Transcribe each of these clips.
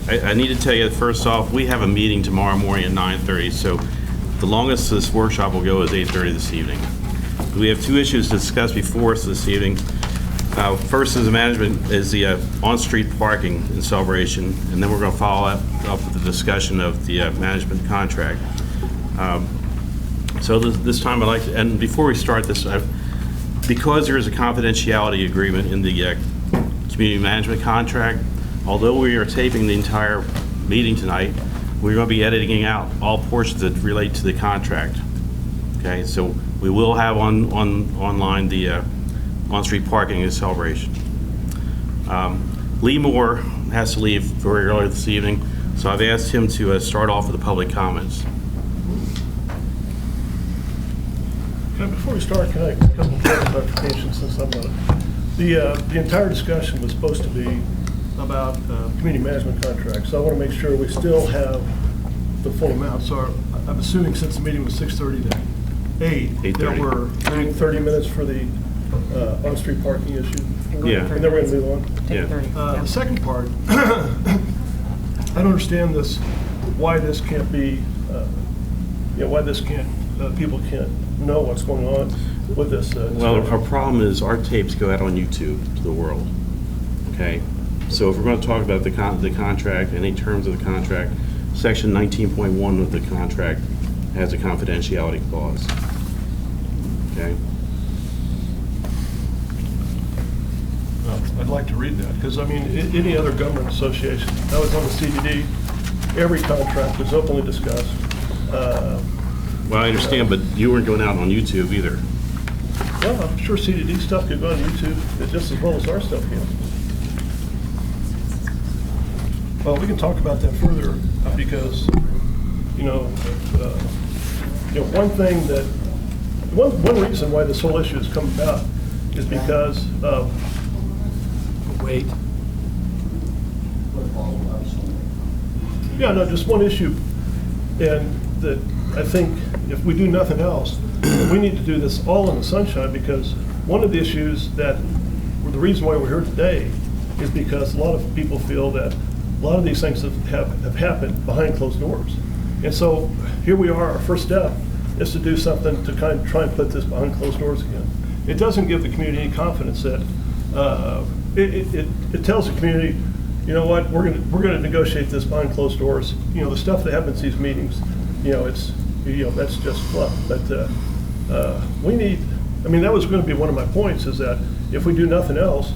I need to tell you, first off, we have a meeting tomorrow morning at 9:30, so the longest this workshop will go is 8:30 this evening. We have two issues to discuss before us this evening. First is the on-street parking in Celebration, and then we're going to follow up with the discussion of the management contract. So this time I'd like to, and before we start this, because there is a confidentiality agreement in the community management contract, although we are taping the entire meeting tonight, we're going to be editing out all portions that relate to the contract. Okay, so we will have online the on-street parking in Celebration. Lee Moore has to leave very early this evening, so I've asked him to start off with the public comments. Before we start, can I have a couple of clarifications since I'm on it? The entire discussion was supposed to be about community management contracts, so I want to make sure we still have the full amount. So I'm assuming since the meeting was 6:30 to 8, there were 30 minutes for the on-street parking issue. Yeah. And then we're going to move on. Yeah. The second part, I don't understand this, why this can't be, why this can't, people can't know what's going on with this. Well, our problem is our tapes go out on YouTube to the world, okay? So if we're going to talk about the contract, any terms of the contract, section 19.1 of the contract has a confidentiality clause, okay? I'd like to read that, because, I mean, any other government association, I was on the CDD, every contract was openly discussed. Well, I understand, but you weren't going out on YouTube either. Well, I'm sure CDD stuff could go on YouTube just as well as our stuff can. Well, we can talk about that further because, one thing that, one reason why this whole issue has come about is because of. Wait. Yeah, no, just one issue, and that I think if we do nothing else, we need to do this all in the sunshine, because one of the issues that, the reason why we're here today is because a lot of people feel that a lot of these things have happened behind closed doors. And so here we are, our first step is to do something to kind of try and put this behind closed doors again. It doesn't give the community any confidence that, it tells the community, you know what, we're gonna negotiate this behind closed doors. The stuff that happens in these meetings, that's just fluff. But we need, that was going to be one of my points, is that if we do nothing else,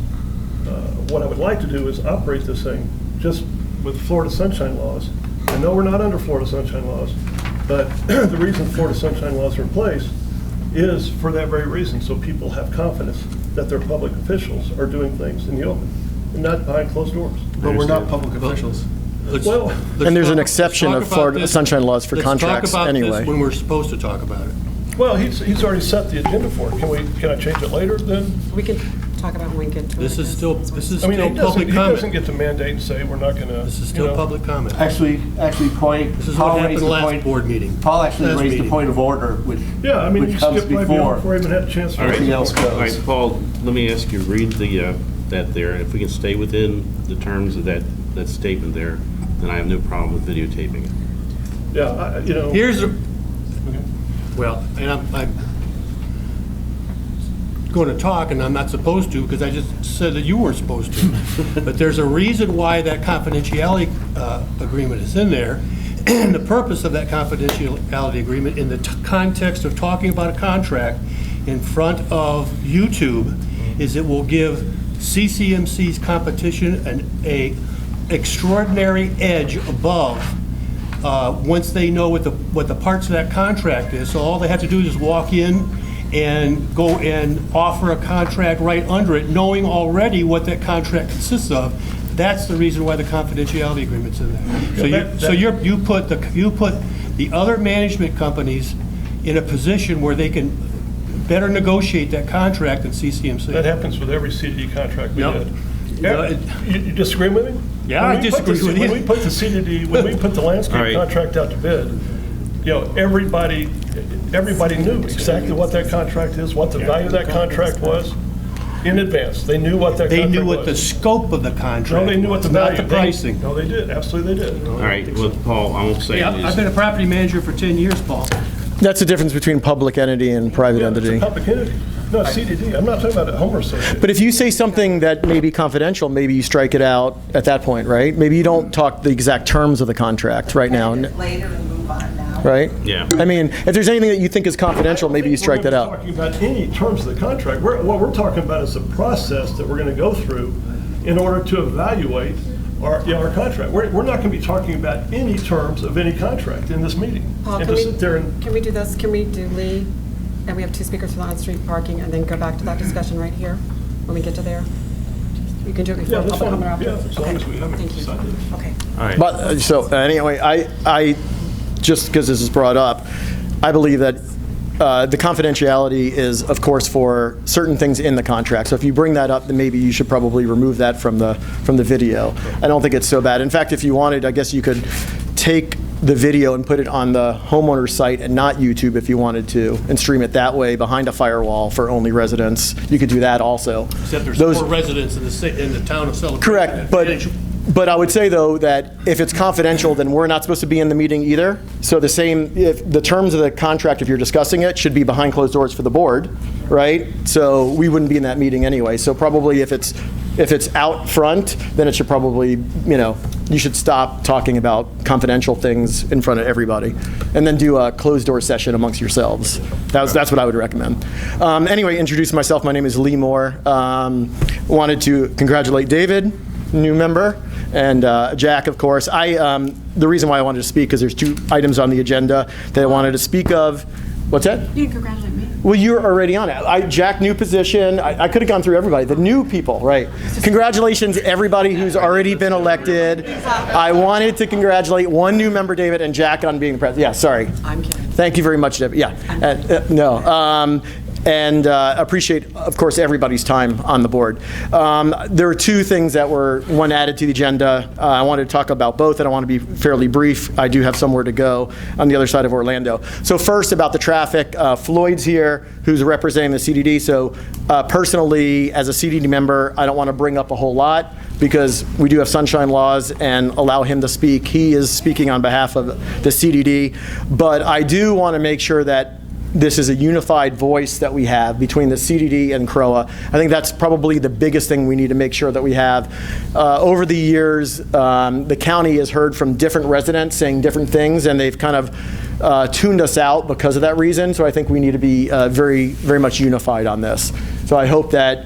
what I would like to do is operate this thing just with Florida Sunshine Laws. I know we're not under Florida Sunshine Laws, but the reason Florida Sunshine Laws are in place is for that very reason, so people have confidence that their public officials are doing things in the open and not behind closed doors. But we're not public officials. And there's an exception of Florida Sunshine Laws for contracts anyway. Let's talk about this when we're supposed to talk about it. Well, he's already set the agenda for it. Can I change it later then? We can talk about when we get to it. This is still He public doesn't comment. get to mandate and say we're not going to. This is still public comment. Actually, This is what happened last board meeting. Paul actually Last raised meeting. the point of order, which You comes skipped my before before I even had a chance to. everything else All right, goes. Paul, let me ask you, read that there, and if we can stay within the terms of that statement there, then I have no problem with videotaping it. Yeah, Here's the, well, and I'm going to talk, and I'm not supposed to, because I just said that you weren't supposed to. But there's a reason why that confidentiality agreement is in there. And the purpose of that confidentiality agreement in the context of talking about a contract in front of YouTube is it will give CCMC's competition a extraordinary edge above once they know what the parts of that contract is. So all they have to do is just walk in and go and offer a contract right under it, knowing already what that contract consists of. That's the reason why the confidentiality agreement's in there. So you put the other management companies in a position where they can better negotiate that contract than CCMC. that happens with every CDD contract we Yep. did. You disagree with me? Yeah, I disagree with you. When we put the CDD, when we put the landscape All right. contract out to bid, everybody knew exactly what that contract is, what the value of that contract was. in advance. They knew what that They contract was. knew what the scope of the contract No, they knew what the was, not value. the pricing. No, they did. Absolutely, they did. All right, well, Paul, I won't say Yeah, I've been a property manager for 10 years, Paul. That's the difference between public entity and private Yeah, it's a entity. public entity. No, it's CDD. I'm not talking about a homeowner association. But if you say something that may be confidential, maybe you strike it out at that point, right? Maybe you don't talk the exact terms of the contract right now, Later and move on now. right? Yeah. I mean, if there's anything that you think is confidential, maybe you strike that out. We're not talking about any terms of the contract. What we're talking about is the process that we're going to go through in order to evaluate our contract. We're not going to be talking about any terms of any contract in this meeting. Paul, And can to sit there and, we do this? Can we do Lee, and we have 2 speakers for the on-street parking, and then go back to that discussion right here when we get to there? You can do it yeah, before that's public fine. comment or after? Yeah, as long as we haven't Thank you. decided. Okay. All right. But, so anyway, I just because this is brought up, I believe that the confidentiality is, of course, for certain things in the contract. So if you bring that up, then maybe you should probably remove that from the video. I don't think it's so bad. In fact, if you wanted, I guess you could take the video and put it on the homeowner's site and not YouTube if you wanted to, and stream it that way behind a firewall for only residents. You could do that also. Except there's Those- 4 residents in the town of Celebration. Correct, but I would say, though, that if it's confidential, then we're not supposed to be in the meeting either. So if the terms of the contract, if you're discussing it, should be behind closed doors for the board, right? So we wouldn't be in that meeting anyway. So probably if it's out front, then it should probably, you should stop talking about confidential things in front of everybody, and then do a closed door session amongst yourselves. That's what I would recommend. Anyway, introduce myself. My name is Lee Moore. Wanted to congratulate David, new member, and Jack, of course. The reason why I wanted to speak, because there's 2 items on the agenda that I wanted to speak of. What's that? You can congratulate me. Well, you're already on it. Jack, new position. I could have gone through everybody. The new people, right? Congratulations, everybody who's already been elected. I wanted to congratulate one new member, David, and Jack on being the president. Yeah, sorry. I'm kidding. Thank you very much, David. Yeah. No. And appreciate, of course, everybody's time on the board. There were 2 things that were, one added to the agenda. I wanted to talk about both, and I want to be fairly brief. I do have somewhere to go on the other side of Orlando. So first, about the traffic. Floyd's here, who's representing the CDD. So personally, as a CDD member, I don't want to bring up a whole lot, because we do have sunshine laws and allow him to speak. He is speaking on behalf of the CDD. But I do want to make sure that this is a unified voice that we have between the CDD and CROA. I think that's probably the biggest thing we need to make sure that we have. Over the years, the county has heard from different residents saying different things, and they've kind of tuned us out because of that reason. So I think we need to be very, very much unified on this. So I hope that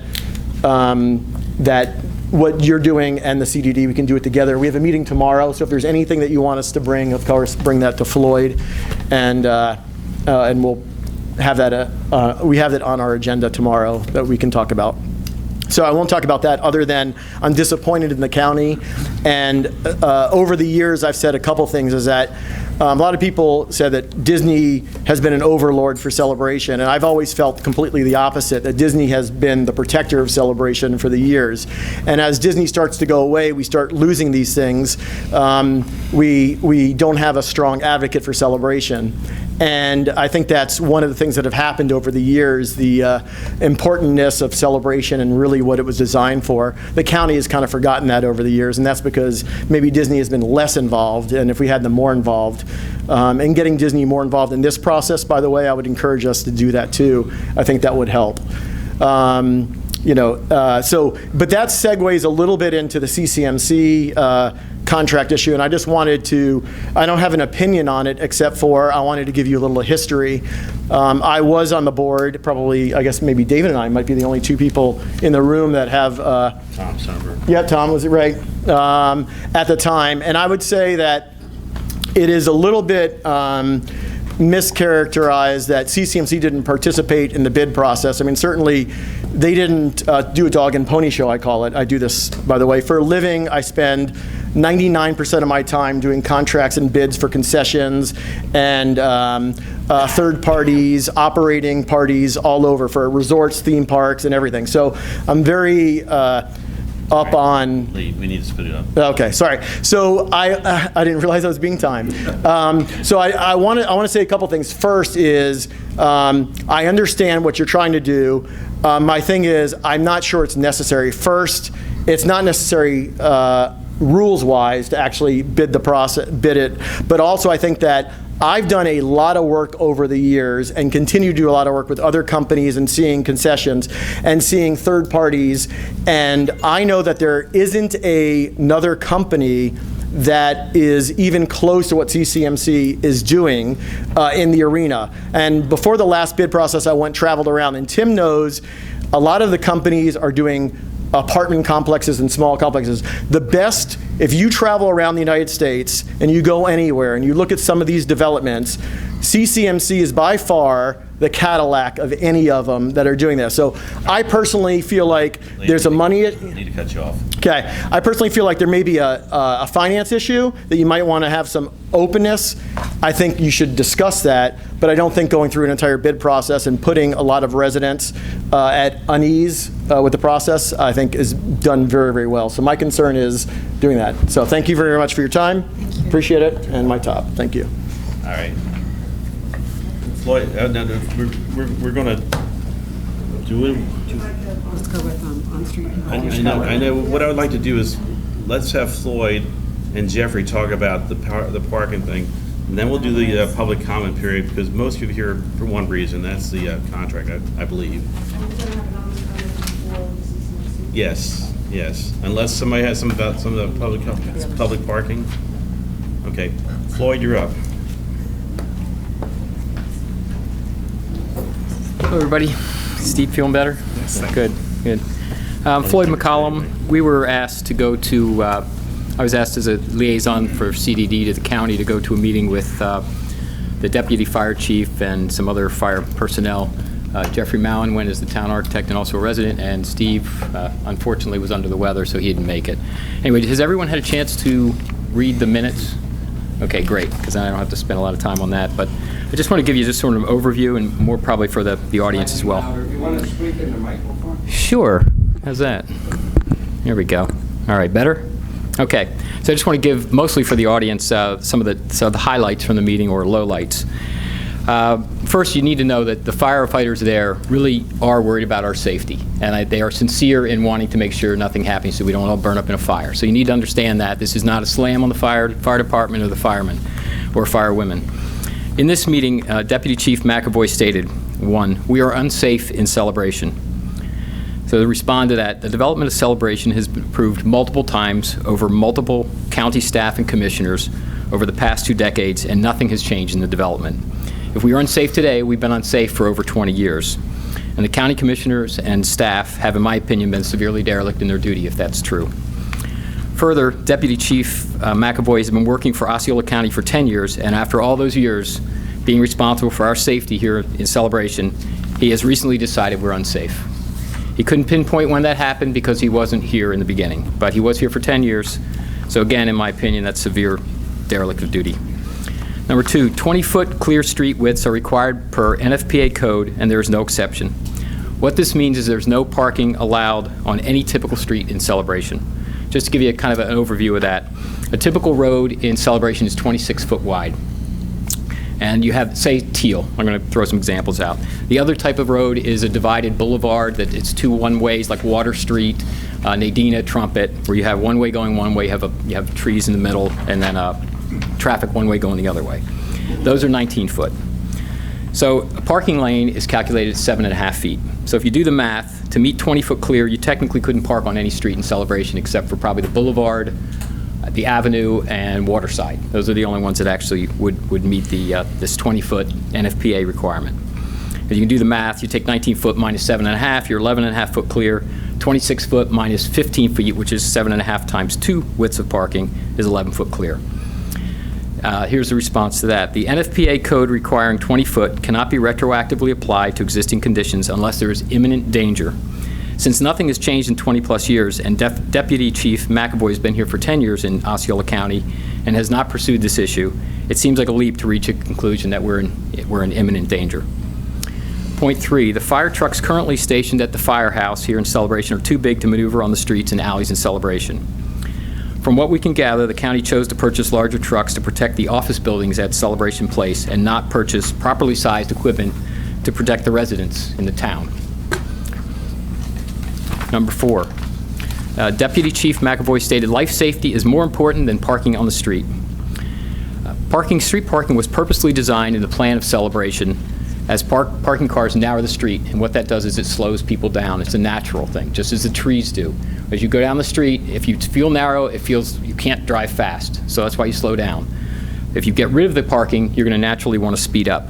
that what you're doing and the CDD, we can do it together. We have a meeting tomorrow, so if there's anything that you want us to bring, of course, bring that to Floyd, and we'll have that, we have it on our agenda tomorrow that we can talk about. So I won't talk about that, other than I'm disappointed in the county. And over the years, I've said a couple things, is that a lot of people said that Disney has been an overlord for Celebration, and I've always felt completely the opposite, that Disney has been the protector of Celebration for the years. And as Disney starts to go away, we start losing these things. We don't have a strong advocate for Celebration. And I think that's one of the things that have happened over the years, the importantness of Celebration and really what it was designed for. The county has kind of forgotten that over the years, and that's because maybe Disney has been less involved, and if we had them more involved. And getting Disney more involved in this process, by the way, I would encourage us to do that too. I think that would help. But that segues a little bit into the CCMC contract issue, and I just wanted to, I don't have an opinion on it, except for I wanted to give you a little history. I was on the board, probably, I guess maybe David and I might be the only 2 people in the room that have... Tom Summer. Yeah, Tom, was it right? At the time, and I would say that it is a little bit mischaracterized that CCMC didn't participate in the bid process. I mean, certainly they didn't do a dog and pony show, I call it. I do this, by the way, for a living. I spend 99% of my time doing contracts and bids for concessions and third parties, operating parties all over for resorts, theme parks, and everything. So I'm very up on... Lee, we need to split it up. Okay, sorry. So I didn't realize I was being timed. So I want to say a couple things. First is I understand what you're trying to do. My thing is, I'm not sure it's necessary. First, it's not necessary rules-wise to actually bid it, but also I think that I've done a lot of work over the years and continue to do a lot of work with other companies and seeing concessions and seeing third parties, and I know that there isn't another company that is even close to what CCMC is doing in the arena. And before the last bid process, I traveled around, and Tim knows a lot of the companies are doing apartment complexes and small complexes. The best, if you travel around the United States and you go anywhere and you look at some of these developments, CCMC is by far the Cadillac of any of them that are doing this. So I personally feel like there's a money... I need to cut you off. Okay. I personally feel like there may be a finance issue that you might want to have some openness. I think you should discuss that, but I don't think going through an entire bid process and putting a lot of residents at unease with the process, I think is done very, very well. So my concern is doing that. So thank you very much for your time. Appreciate it. And my top. Thank you. All right. Floyd, no, we're going to do it. Let's go with on-street. I know. What I would like to do is let's have Floyd and Jeffrey talk about the parking thing, and then we'll do the public comment period, because most of you are here for one reason. That's the contract, I believe. Yes. Unless somebody has some about some of the public parking. Okay, Floyd, you're up. Hello, everybody. Steve, feeling better? Yes. Good. Floyd McCollum. We were asked to go to, I was asked as a liaison for CDD to the county to go to a meeting with the deputy fire chief and some other fire personnel. Jeffrey Mallon went as the town architect and also a resident, and Steve, unfortunately, was under the weather, so he didn't make it. Anyway, has everyone had a chance to read the minutes? Okay, great, because I don't have to spend a lot of time on that. But I just want to give you just sort of an overview, and more probably for the audience as well. You want to speak in the microphone? Sure. How's that? There we go. All right, better? Okay. So I just want to give, mostly for the audience, some of the highlights from the meeting, or lowlights. First, you need to know that the firefighters there really are worried about our safety, and they are sincere in wanting to make sure nothing happens so we don't all burn up in a fire. So you need to understand that this is not a slam on the fire department or the firemen or firewomen. In this meeting, Deputy Chief McAvoy stated, 1, we are unsafe in Celebration. So to respond to that, the development of Celebration has been approved multiple times over multiple county staff and commissioners over the past 2 decades, and nothing has changed in the development. If we are unsafe today, we've been unsafe for over 20 years. And the county commissioners and staff have, in my opinion, been severely derelict in their duty, if that's true. Further, Deputy Chief McAvoy has been working for Osceola County for 10 years, and after all those years being responsible for our safety here in Celebration, he has recently decided we're unsafe. He couldn't pinpoint when that happened because he wasn't here in the beginning, but he was here for 10 years. So again, in my opinion, that's severe derelict of duty. Number 2, 20-foot clear street widths are required per NFPA code, and there is no exception. What this means is there's no parking allowed on any typical street in Celebration. Just to give you a kind of an overview of that, a typical road in Celebration is 26 foot wide. And you have, say, Teal. I'm going to throw some examples out. The other type of road is a divided boulevard that it's 2 one-ways, like Water Street, Nadina, Trumpet, where you have one way going one way, you have trees in the middle, and then traffic one way going the other way. Those are 19 foot. So a parking lane is calculated at 7.5 feet. So if you do the math, to meet 20 foot clear, you technically couldn't park on any street in Celebration except for probably the Boulevard, the Avenue, and Waterside. Those are the only ones that actually would meet this 20 foot NFPA requirement. If you can do the math, you take 19 foot minus 7.5, you're 11.5 foot clear. 26 foot minus 15 feet, which is 7.5 times 2 widths of parking, is 11 foot clear. Here's the response to that. The NFPA code requiring 20 foot cannot be retroactively applied to existing conditions unless there is imminent danger. Since nothing has changed in 20 plus years, and Deputy Chief McAvoy has been here for 10 years in Osceola County and has not pursued this issue, it seems like a leap to reach a conclusion that we're in imminent danger. Point 3, the fire trucks currently stationed at the firehouse here in Celebration are too big to maneuver on the streets and alleys in Celebration. From what we can gather, the county chose to purchase larger trucks to protect the office buildings at Celebration Place and not purchase properly sized equipment to protect the residents in the town. Number 4, Deputy Chief McAvoy stated, "Life safety is more important than parking on the street." Street parking was purposely designed in the plan of celebration as parking cars narrow the street, and what that does is it slows people down. It's a natural thing, just as the trees do. As you go down the street, if you feel narrow, it feels you can't drive fast, so that's why you slow down. If you get rid of the parking, you're going to naturally want to speed up.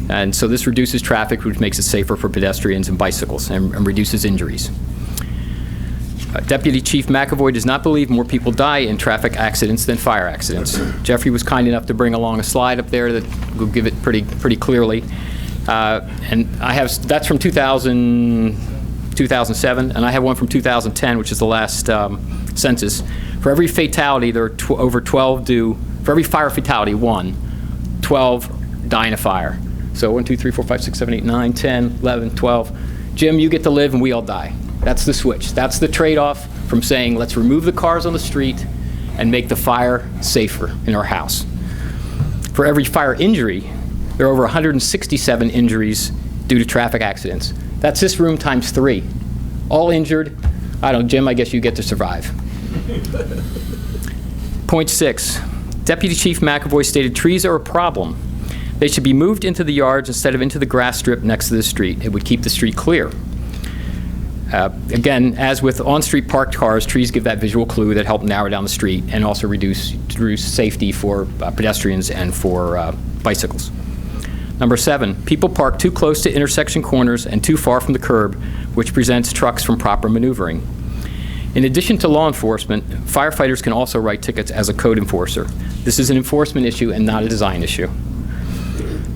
And so this reduces traffic, which makes it safer for pedestrians and bicycles, and reduces injuries. Deputy Chief McAvoy does not believe more people die in traffic accidents than fire accidents. Jeffrey was kind enough to bring along a slide up there that will give it pretty clearly. And that's from 2007, and I have one from 2010, which is the last census. For every fatality, there are over 12 for every fire fatality, 12 die in a fire. So 1, 2, 3, 4, 5, 6, 7, 8, 9, 10, 11, 12. Jim, you get to live and we all die. That's the switch. That's the trade-off from saying, let's remove the cars on the street and make the fire safer in our house. For every fire injury, there are over 167 injuries due to traffic accidents. That's this room times 3. All injured. I don't know, Jim, I guess you get to survive. Point 6, Deputy Chief McAvoy stated trees are a problem. They should be moved into the yards instead of into the grass strip next to the street. It would keep the street clear. Again, as with on-street parked cars, trees give that visual clue that help narrow down the street and also reduce safety for pedestrians and for bicycles. Number 7, people park too close to intersection corners and too far from the curb, which prevents trucks from proper maneuvering. In addition to law enforcement, firefighters can also write tickets as a code enforcer. This is an enforcement issue and not a design issue.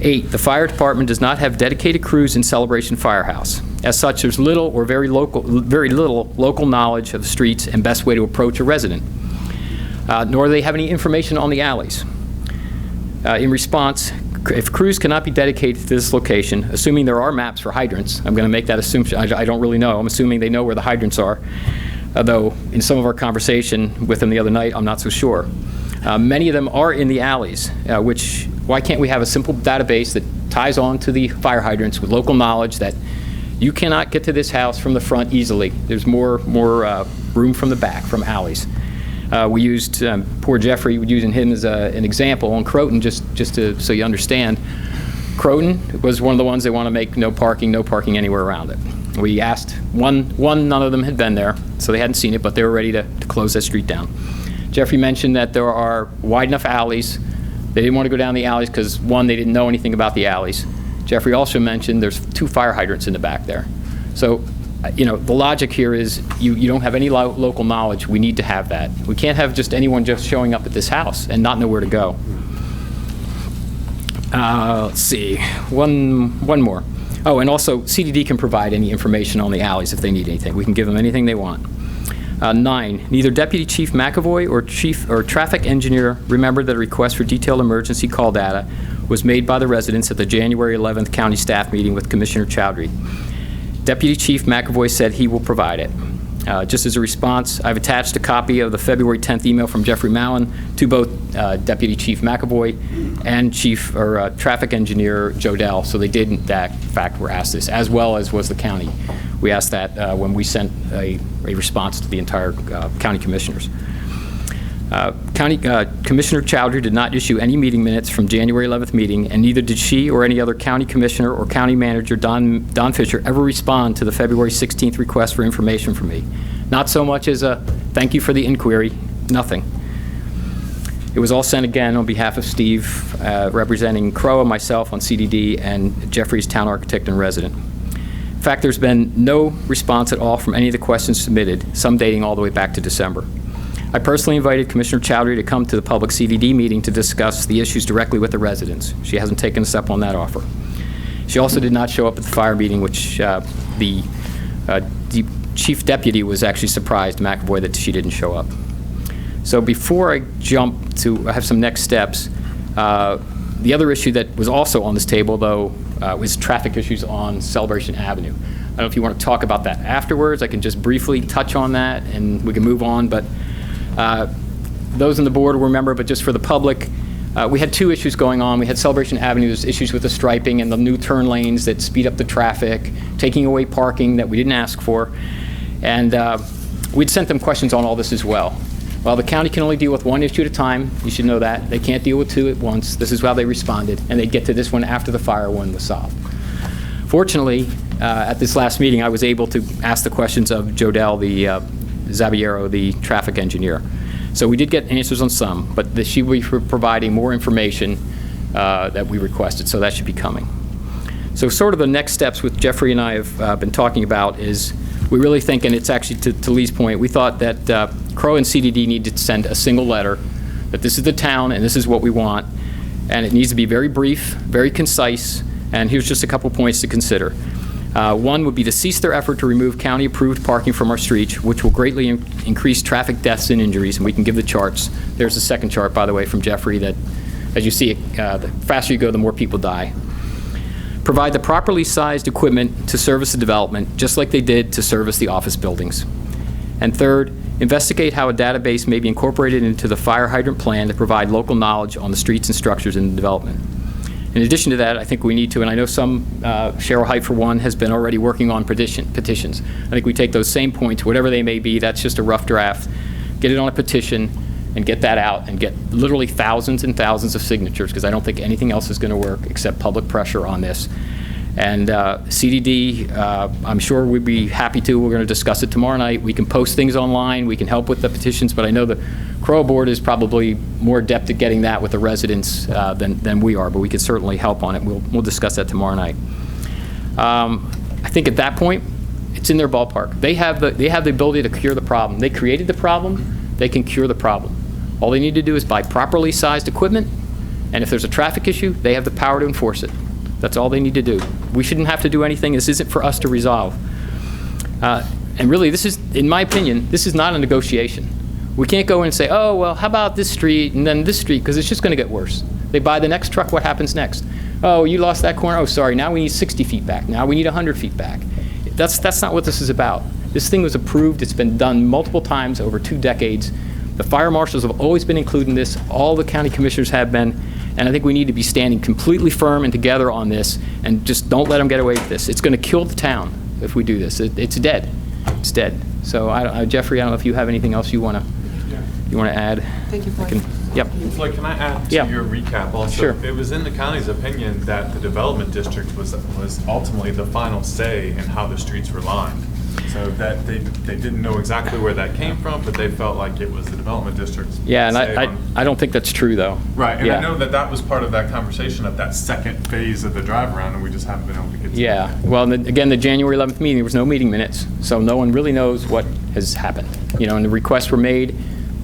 8, the fire department does not have dedicated crews in Celebration Firehouse. As such, there's little or very little local knowledge of the streets and best way to approach a resident, nor do they have any information on the alleys. In response, if crews cannot be dedicated to this location, assuming there are maps for hydrants, I'm going to make that assumption. I don't really know. I'm assuming they know where the hydrants are, although in some of our conversation with them the other night, I'm not so sure. Many of them are in the alleys, why can't we have a simple database that ties on to the fire hydrants with local knowledge that you cannot get to this house from the front easily. There's more room from the back, from alleys. We used, poor Jeffrey, we're using him as an example on Croton, just so you understand. Croton was one of the ones they want to make no parking anywhere around it. We asked, none of them had been there, so they hadn't seen it, but they were ready to close that street down. Jeffrey mentioned that there are wide enough alleys. They didn't want to go down the alleys because, one, they didn't know anything about the alleys. Jeffrey also mentioned there's 2 fire hydrants in the back there. So, the logic here is you don't have any local knowledge. We need to have that. We can't have just anyone just showing up at this house and not know where to go. Let's see, one more. Oh, and also CDD can provide any information on the alleys if they need anything. We can give them anything they want. 9, neither Deputy Chief McAvoy or Traffic Engineer remembered that a request for detailed emergency call data was made by the residents at the January 11th county staff meeting with Commissioner Chowdhury. Deputy Chief McAvoy said he will provide it. Just as a response, I've attached a copy of the February 10th email from Jeffrey Mallon to both Deputy Chief McAvoy and Traffic Engineer Jodell, so they did, in fact, were asked this, as well as was the county. We asked that when we sent a response to the entire county commissioners. Commissioner Chowdhury did not issue any meeting minutes from January 11th meeting, and neither did she or any other county commissioner or county manager, Don Fisher, ever respond to the February 16th request for information from me. Not so much as a thank you for the inquiry, nothing. It was all sent again on behalf of Steve, representing CROA, myself on CDD, and Jeffrey's town architect and resident. In fact, there's been no response at all from any of the questions submitted, some dating all the way back to December. I personally invited Commissioner Chowdhury to come to the public CDD meeting to discuss the issues directly with the residents. She hasn't taken us up on that offer. She also did not show up at the fire meeting, which the chief deputy was actually surprised, McAvoy, that she didn't show up. So before I jump to have some next steps, the other issue that was also on this table, though, was traffic issues on Celebration Avenue. I don't know if you want to talk about that afterwards. I can just briefly touch on that, and we can move on. But those on the board will remember, but just for the public, we had 2 issues going on. We had Celebration Avenue. There's issues with the striping and the new turn lanes that speed up the traffic, taking away parking that we didn't ask for. And we'd sent them questions on all this as well. Well, the county can only deal with one issue at a time. You should know that. They can't deal with two at once. This is how they responded, and they'd get to this one after the fire one was solved. Fortunately, at this last meeting, I was able to ask the questions of Jodelle, Zabiero, the traffic engineer. So we did get answers on some, but she will be providing more information that we requested, so that should be coming. So sort of the next steps which Jeffrey and I have been talking about is we really think, and it's actually to Lee's point, we thought that CROA and CDD need to send a single letter that this is the town and this is what we want, and it needs to be very brief, very concise, and here's just a couple points to consider. One would be to cease their effort to remove county-approved parking from our streets, which will greatly increase traffic deaths and injuries, and we can give the charts. There's the second chart, by the way, from Jeffrey, that as you see it, the faster you go, the more people die. Provide the properly sized equipment to service the development, just like they did to service the office buildings. And third, investigate how a database may be incorporated into the fire hydrant plan to provide local knowledge on the streets and structures in the development. In addition to that, I think we need to, and I know Cheryl Height, for one, has been already working on petitions. I think we take those same points, whatever they may be, that's just a rough draft, get it on a petition, and get that out, and get literally thousands and thousands of signatures, because I don't think anything else is going to work except public pressure on this. And CDD, I'm sure we'd be happy to. We're going to discuss it tomorrow night. We can post things online. We can help with the petitions, but I know the CROA board is probably more adept at getting that with the residents than we are, but we can certainly help on it. We'll discuss that tomorrow night. I think at that point, it's in their ballpark. They have the ability to cure the problem. They created the problem. They can cure the problem. All they need to do is buy properly sized equipment, and if there's a traffic issue, they have the power to enforce it. That's all they need to do. We shouldn't have to do anything. This isn't for us to resolve. And really, this is, in my opinion, this is not a negotiation. We can't go in and say, oh, well, how about this street and then this street, because it's just going to get worse. They buy the next truck, what happens next? Oh, you lost that corner? Oh, sorry, now we need 60 feet back. Now we need 100 feet back. That's not what this is about. This thing was approved. It's been done multiple times over 2 decades. The fire marshals have always been included in this. All the county commissioners have been. And I think we need to be standing completely firm and together on this, and just don't let them get away with this. It's going to kill the town if we do this. It's dead. It's dead. So, Jeffrey, I don't know if you have anything else you want to add. Thank you, Floyd. Yep. Floyd, can I add to your recap also? Sure. It was in the county's opinion that the development district was ultimately the final say in how the streets were lined. So that they didn't know exactly where that came from, but they felt like it was the development district's Yeah, and say I don't think that's true, though. Right, and yeah. I know that was part of that conversation of that second phase of the drive around, and we just haven't been able to get to Yeah, that. well, again, the January 11th meeting, there was no meeting minutes, so no one really knows what has happened. And the requests were made.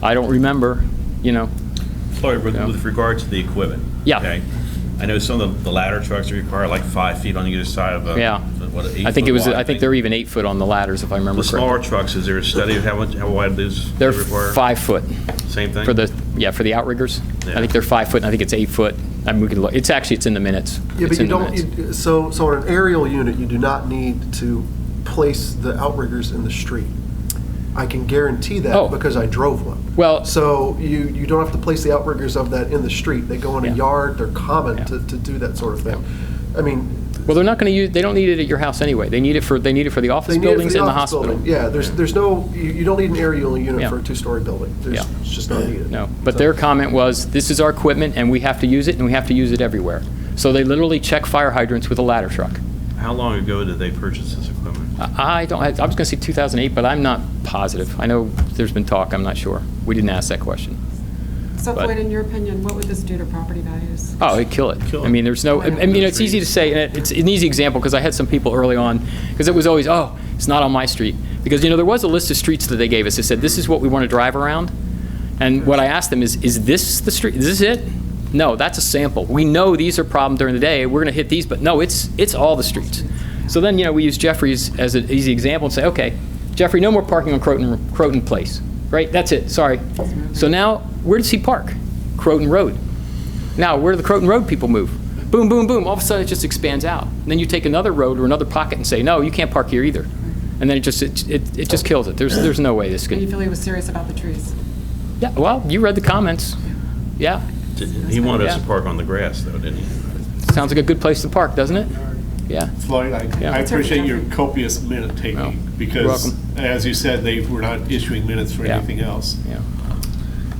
I don't remember, Floyd, with regard to the equipment. Yeah. Okay, I know some of the ladder trucks require like 5 feet on either side of a. Yeah. What, an 8 I think foot it was. wide I think thing? they're even 8 foot on the ladders, if I remember The correctly. smaller trucks, is there a study of how wide those They're require? 5 foot Same thing? for the outriggers. Yeah. I think they're 5 foot, and I think it's 8 foot. I mean, we can look. It's in the minutes. Yeah, It's but you in the minutes. don't, so on an aerial unit, you do not need to place the outriggers in the street. I can guarantee that Oh. because I drove one. Well- So you don't have to place the outriggers of that in the street. They go in Yeah. a yard, they're common Yeah. to do that sort of thing. I mean, Well, they're not going to use. They don't need it at your house anyway. They need it for the office they need it for buildings the and the office hospital. building. Yeah, there's no, you don't need an aerial unit Yeah. for a 2-story building. Yeah. It's just not needed. No, but their comment was, this is our equipment, and we have to use it, and we have to use it everywhere. So they literally check fire hydrants with a ladder truck. How long ago did they purchase this equipment? I was going to say 2008, but I'm not positive. I know there's been talk, I'm not sure. We didn't ask that question. So But- Floyd, in your opinion, what would this do to property values? Oh, it'd kill it. Kill it. I mean, there's no, I mean, it's easy to say, and it's an easy example, because I had some people early on, because it was always, oh, it's not on my street. Because, there was a list of streets that they gave us. They said, this is what we want to drive around. And what I asked them is this the street? Is this it? No, that's a sample. We know these are problems during the day. We're going to hit these, but no, it's all the streets. So then, we use Jeffrey's as an easy example and say, okay, Jeffrey, no more parking on Croton Place, right? That's it, sorry. So now, where does he park? Croton Road. Now, where do the Croton Road people move? Boom, boom, boom, all of a sudden it just expands out. And then you take another road or another pocket and say, no, you can't park here either. And then it just kills it. There's no way this And you can. feel he was serious about the trees? Yeah, well, you read the comments. Yeah, He wanted us to Yeah. park on the grass, though, didn't he? sounds like a good place to park, doesn't it? Yeah. Floyd, Yeah. I appreciate your copious minute Well, taking, you're because, welcome. as you said, they were not issuing minutes for Yeah. anything else. Yeah.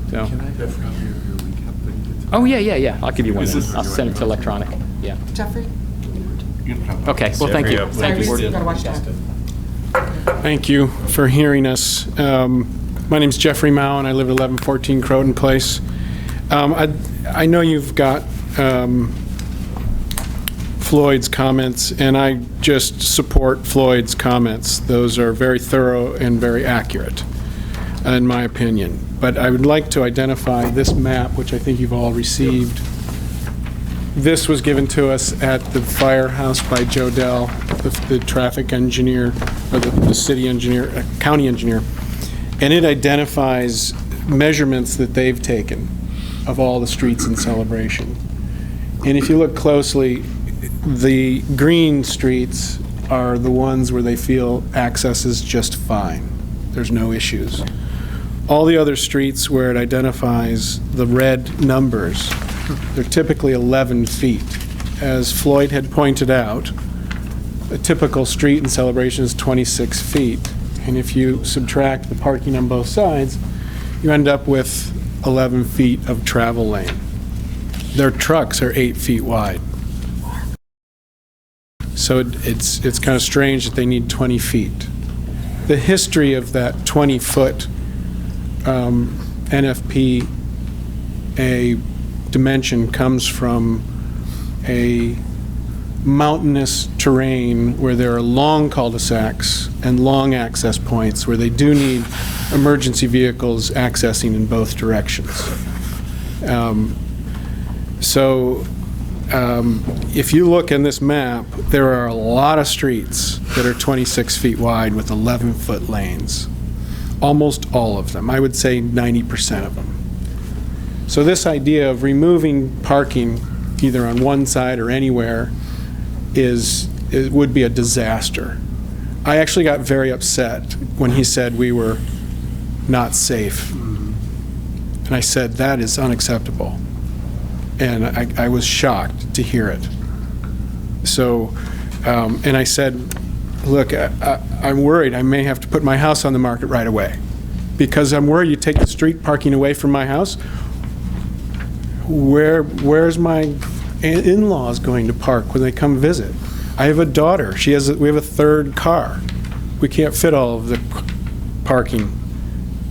So. Can I have a copy of your recap that you did? Oh, yeah. I'll give you one. Is this- I'll send it to electronic. Yeah. Jeffrey? You can talk. Okay, well, thank you. Jeffrey, Sorry, Thank you. we gotta watch that. Thank you for hearing us. My name's Jeffrey Mao, and I live at 1114 Croton Place. I know you've got Floyd's comments, and I just support Floyd's comments. Those are very thorough and very accurate, in my opinion. But I would like to identify this map, which I think you've all received. This was given to us at the firehouse by Joe Dell, the traffic engineer, or the city engineer, county engineer. And it identifies measurements that they've taken of all the streets in Celebration. And if you look closely, the green streets are the ones where they feel access is just fine. There's no issues. All the other streets where it identifies the red numbers, they're typically 11 feet. As Floyd had pointed out, a typical street in Celebration is 26 feet. And if you subtract the parking on both sides, you end up with 11 feet of travel lane. Their trucks are 8 feet wide. So it's kind of strange that they need 20 feet. The history of that 20-foot NFPA dimension comes from a mountainous terrain where there are long cul-de-sacs and long access points where they do need emergency vehicles accessing in both directions. If you look in this map, there are a lot of streets that are 26 feet wide with 11-foot lanes. Almost all of them. I would say 90% of them. So this idea of removing parking either on one side or anywhere it would be a disaster. I actually got very upset when he said we were not safe. And I said, that is unacceptable. And I was shocked to hear it. So, and I said, look, I'm worried I may have to put my house on the market right away, because I'm worried you take the street parking away from my house. Where's my in-laws going to park when they come visit? I have a daughter. We have a third car. We can't fit all of the parking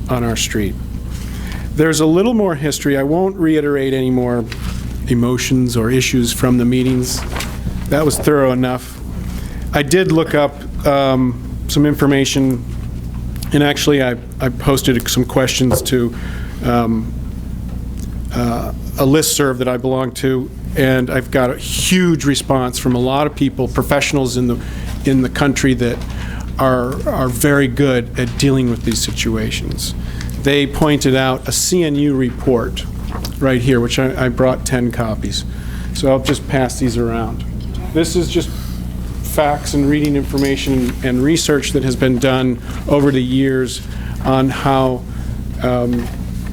on our street. There's a little more history. I won't reiterate any more emotions or issues from the meetings. That was thorough enough. I did look up some information, and actually I posted some questions to a listserv that I belong to, and I've got a huge response from a lot of people, professionals in the country that are very good at dealing with these situations. They pointed out a CNU report right here, which I brought 10 copies. So I'll just pass these around. This is just facts and reading information and research that has been done over the years on how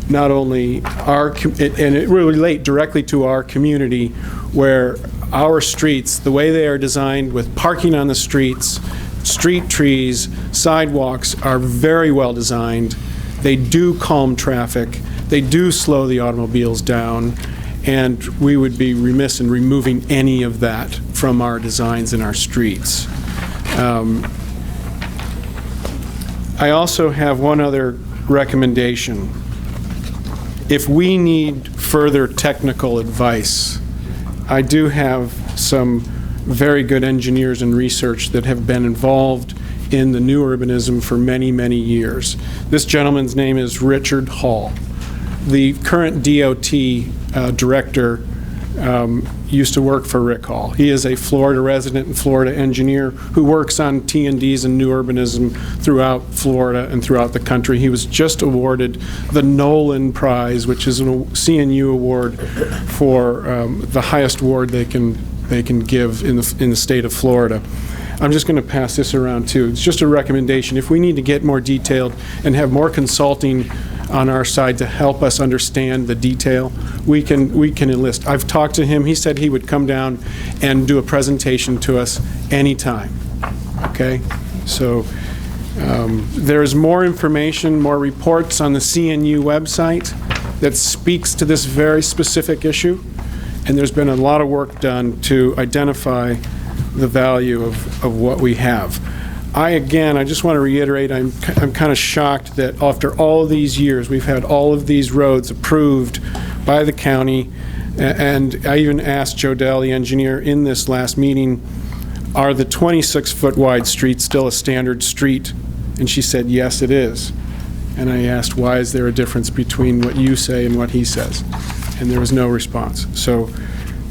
not only and it will relate directly to our community, where our streets, the way they are designed with parking on the streets, street trees, sidewalks are very well designed. They do calm traffic. They do slow the automobiles down. And we would be remiss in removing any of that from our designs in our streets. I also have one other recommendation. If we need further technical advice, I do have some very good engineers and research that have been involved in the new urbanism for many, many years. This gentleman's name is Richard Hall. The current DOT director used to work for Rick Hall. He is a Florida resident and Florida engineer who works on T&Ds and new urbanism throughout Florida and throughout the country. He was just awarded the Nolan Prize, which is a CNU award for the highest award they can give in the state of Florida. I'm just going to pass this around too. It's just a recommendation. If we need to get more detailed and have more consulting on our side to help us understand the detail, we can enlist. I've talked to him. He said he would come down and do a presentation to us anytime. Okay? So there's more information, more reports on the CNU website that speaks to this very specific issue, and there's been a lot of work done to identify the value of what we have. I just want to reiterate, I'm kind of shocked that after all of these years, we've had all of these roads approved by the county, and I even asked Joe Dell, the engineer, in this last meeting, are the 26-foot wide streets still a standard street? And she said, yes, it is. And I asked, why is there a difference between what you say and what he says? And there was no response. So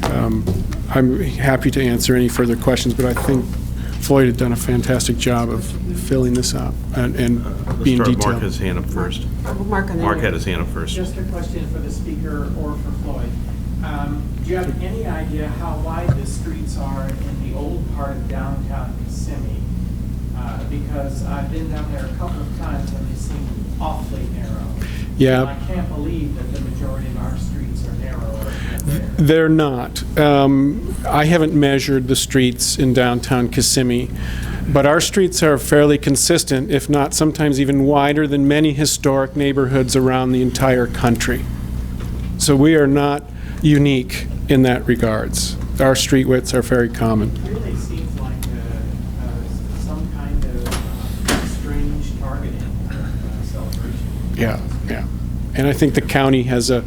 I'm happy to answer any further questions, but I think Floyd had done a fantastic job of filling this up and being Let's start. detailed. Mark has his hand up first. Mark had his hand up first. Just a question for the speaker or for Floyd. Do you have any idea how wide the streets are in the old part of downtown Kissimmee? Because I've been down there a couple of times and they seem awfully narrow. Yeah. And I can't believe that the majority of our streets are narrower than They're not. I haven't measured the streets in downtown Kissimmee, but our streets are fairly consistent, if not sometimes even wider than many historic neighborhoods around the entire country. So we are not unique in that regards. Our street widths are very common. It really seems like some kind of strange targeting celebration. Yeah. And I think the county has I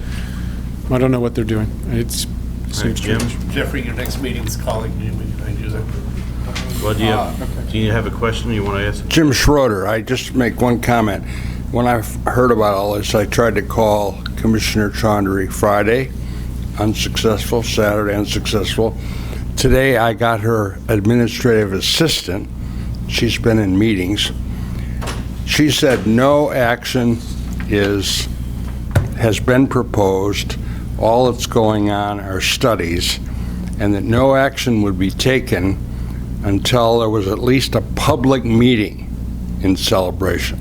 don't know what they're doing. It seems Jim? strange. Jeffrey, your next meeting's calling you. I do that. Well, do you have a question you want to ask? Jim Schroeder, I just make one comment. When I heard about all this, I tried to call Commissioner Chaudhry Friday, unsuccessful, Saturday, unsuccessful. Today, I got her administrative assistant. She's been in meetings. She said no action has been proposed. All that's going on are studies, and that no action would be taken until there was at least a public meeting in Celebration.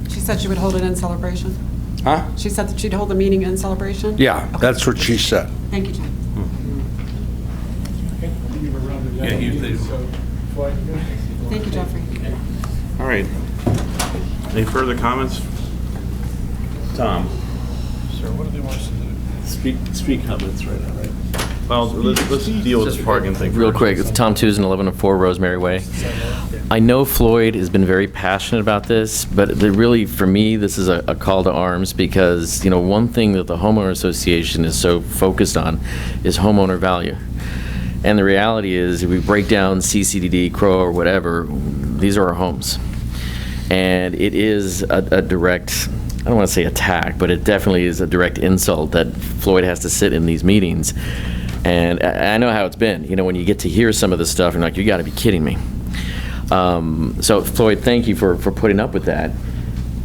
She said she would hold it in Celebration? Huh? She said that she'd hold a meeting in Celebration? Yeah, Okay. that's what she said. Thank you, Jim. Thank you, Jeffrey. All right. Any further comments? Tom? Sir, what do they want us to do? Speak comments right now, right? Well, let's deal with this parking thing Real first. quick, it's Tom Tusen, 1104 Rosemary Way. I know Floyd has been very passionate about this, but really, for me, this is a call to arms because, one thing that the homeowner association is so focused on is homeowner value. And the reality is, if we break down CCDD, CROA, or whatever, these are our homes. And it is a direct, I don't want to say attack, but it definitely is a direct insult that Floyd has to sit in these meetings. And I know how it's been. When you get to hear some of this stuff, you're like, you got to be kidding me. So Floyd, thank you for putting up with that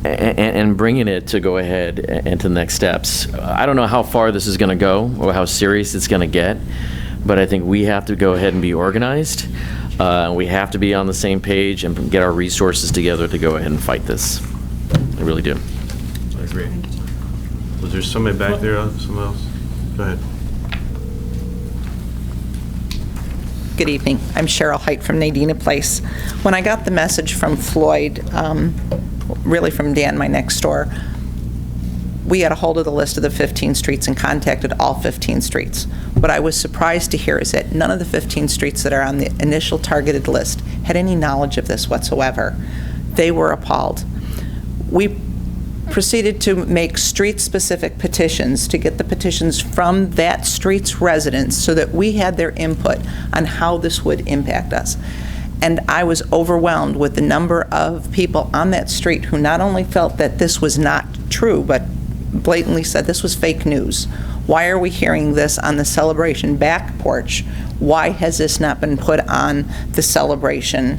and bringing it to go ahead and to the next steps. I don't know how far this is going to go or how serious it's going to get, but I think we have to go ahead and be organized. We have to be on the same page and get our resources together to go ahead and fight this. I really do. I agree. Was there somebody back there, someone else? Go ahead. Good evening. I'm Cheryl Height from Nadina Place. When I got the message from Floyd, really from Dan, my next door, we had a hold of the list of the 15 streets and contacted all 15 streets. What I was surprised to hear is that none of the 15 streets that are on the initial targeted list had any knowledge of this whatsoever. They were appalled. We proceeded to make street-specific petitions to get the petitions from that street's residents so that we had their input on how this would impact us. And I was overwhelmed with the number of people on that street who not only felt that this was not true, but blatantly said this was fake news. Why are we hearing this on the Celebration back porch? Why has this not been put on the Celebration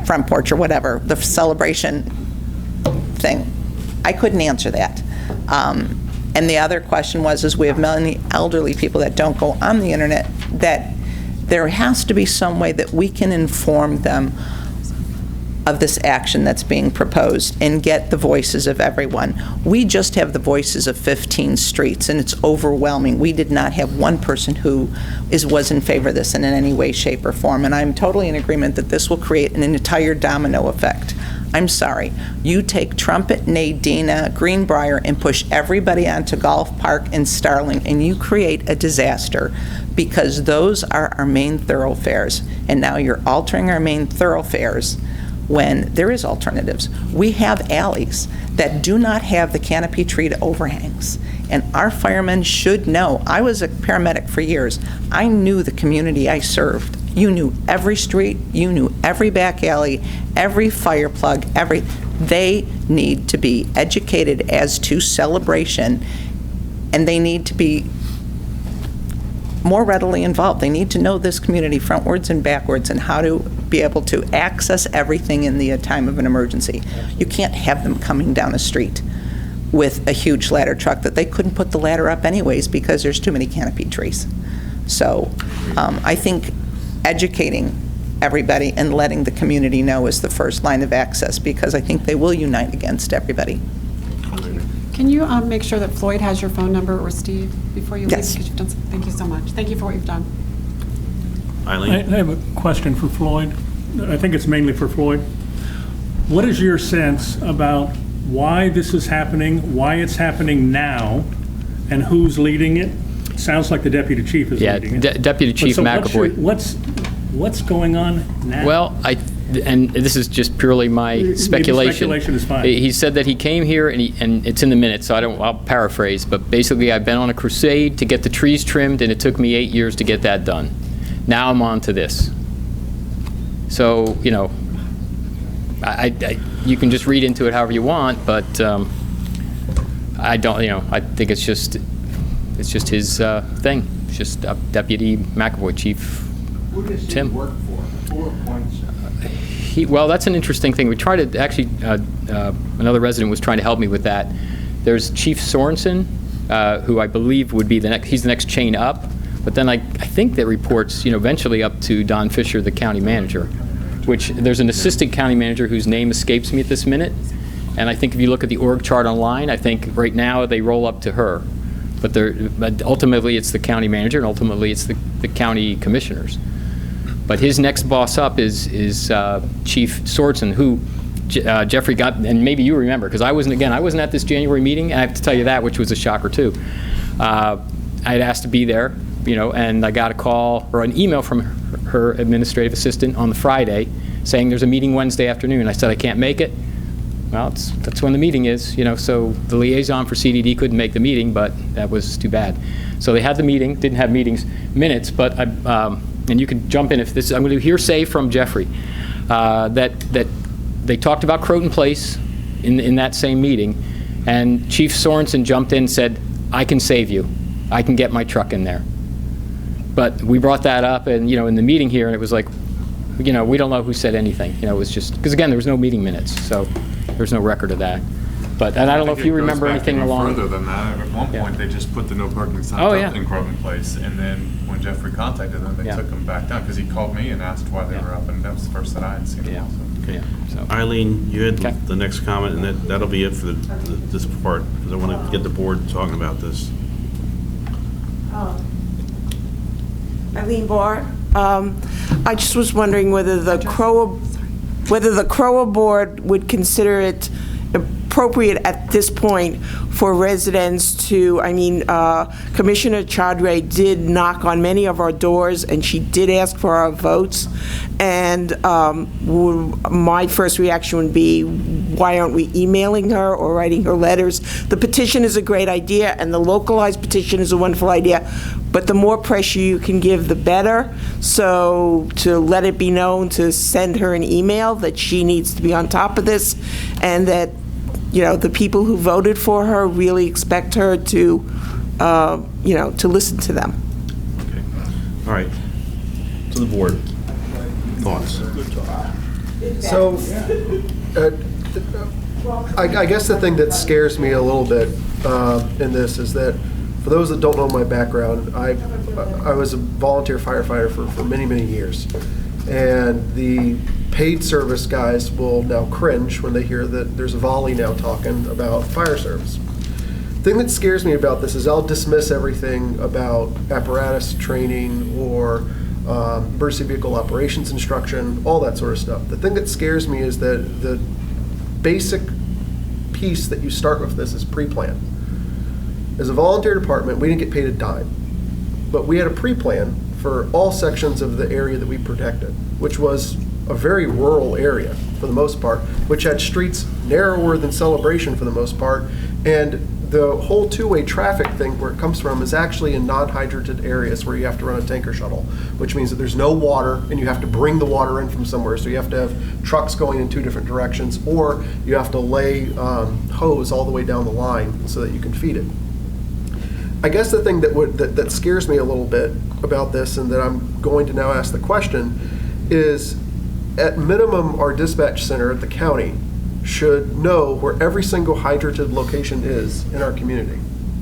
front porch or whatever, the Celebration thing? I couldn't answer that. And the other question is we have many elderly people that don't go on the internet, that there has to be some way that we can inform them of this action that's being proposed and get the voices of everyone. We just have the voices of 15 streets, and it's overwhelming. We did not have one person who was in favor of this in any way, shape, or form, and I'm totally in agreement that this will create an entire domino effect. I'm sorry. You take Trumpet, Nadina, Greenbrier, and push everybody onto Golf Park and Starling, and you create a disaster, because those are our main thoroughfares. And now you're altering our main thoroughfares when there is alternatives. We have alleys that do not have the canopy treed overhangs, and our firemen should know. I was a paramedic for years. I knew the community I served. You knew every street, you knew every back alley, every fire plug, they need to be educated as to celebration, and they need to be more readily involved. They need to know this community frontwards and backwards and how to be able to access everything in the time of an emergency. You can't have them coming down a street with a huge ladder truck that they couldn't put the ladder up anyways because there's too many canopy trees. So I think educating everybody and letting the community know is the first line of access, because I think they will unite against everybody. Can you make sure that Floyd has your phone number, or Steve, before you leave? Yes. Because you've done thank you so much. Thank you for what you've done. Eileen? I have a question for Floyd. I think it's mainly for Floyd. What is your sense about why this is happening, why it's happening now, and who's leading it? Sounds like the deputy chief is leading it. Deputy Chief McAvoy. What's going on now? Well, and this is just purely my speculation. Speculation is fine. He said that he came here, and it's in the minutes, so I'll paraphrase, but basically I've been on a crusade to get the trees trimmed, and it took me 8 years to get that done. Now I'm on to this. So, you know, you can just read into it however you want, but I don't, you know, I think it's just his thing. It's just Deputy McAvoy, Chief Tim. Who does he work for? Who appoints him? Well, that's an interesting thing. We tried to, actually, another resident was trying to help me with that. There's Chief Sorensen, who I believe would be he's the next chain up, but then I think that reports, you know, eventually up to Don Fisher, the county manager, which there's an assistant county manager whose name escapes me at this minute, and I think if you look at the org chart online, I think right now they roll up to her, but ultimately it's the county manager, and ultimately it's the county commissioners. But his next boss up is Chief Sorensen, who Jeffrey got, and maybe you remember, because I wasn't at this January meeting, and I have to tell you that, which was a shocker too. I had asked to be there, you know, and I got a call or an email from her administrative assistant on the Friday saying there's a meeting Wednesday afternoon. I said I can't make it. Well, that's when the meeting is, you know, so the liaison for CDD couldn't make the meeting, but that was too bad. So they had the meeting, didn't have meetings minutes, but and you can jump in if this, I'm going to hearsay from Jeffrey, that they talked about Croton Place in that same meeting, and Chief Sorensen jumped in and said, I can save you. I can get my truck in there. But we brought that up, and, you know, in the meeting here, and it was like, you know, we don't know who said anything. You know, it was just, because again, there was no meeting minutes, so there's no record of that. But, and I don't know if you remember anything along. Further than that, at one point, they just put the no parking signs up in Croton Place, and then when Jeffrey contacted them, they took them back down, because he called me and asked why they were up, and that was the first that I had seen them. Okay. Eileen, you had the next comment, and that'll be it for this part, because I want to get the board talking about this. Eileen Barr. I just was wondering whether the CROA board would consider it appropriate at this point for residents to, Commissioner Chaudhry did knock on many of our doors, and she did ask for our votes. And my first reaction would be, why aren't we emailing her or writing her letters? The petition is a great idea, and the localized petition is a wonderful idea, but the more pressure you can give, the better. So to let it be known, to send her an email that she needs to be on top of this, and that, you know, the people who voted for her really expect her to, to listen to them. Okay. All right. To the board. Thoughts? So, I guess the thing that scares me a little bit in this is that, for those that don't know my background, I was a volunteer firefighter for many, many years. And the paid service guys will now cringe when they hear that there's a volley now talking about fire service. The thing that scares me about this is I'll dismiss everything about apparatus training or emergency vehicle operations instruction, all that sort of stuff. The thing that scares me is that the basic piece that you start with this is pre-plan. As a volunteer department, we didn't get paid a dime, but we had a pre-plan for all sections of the area that we protected, which was a very rural area for the most part, which had streets narrower than Celebration for the most part, and the whole two-way traffic thing where it comes from is actually in non-hydrated areas where you have to run a tanker shuttle, which means that there's no water and you have to bring the water in from somewhere. So you have to have trucks going in two different directions, or you have to lay hose all the way down the line so that you can feed it. I guess the thing that scares me a little bit about this, and that I'm going to now ask the question, is at minimum our dispatch center at the county should know where every single hydrated location is in our community.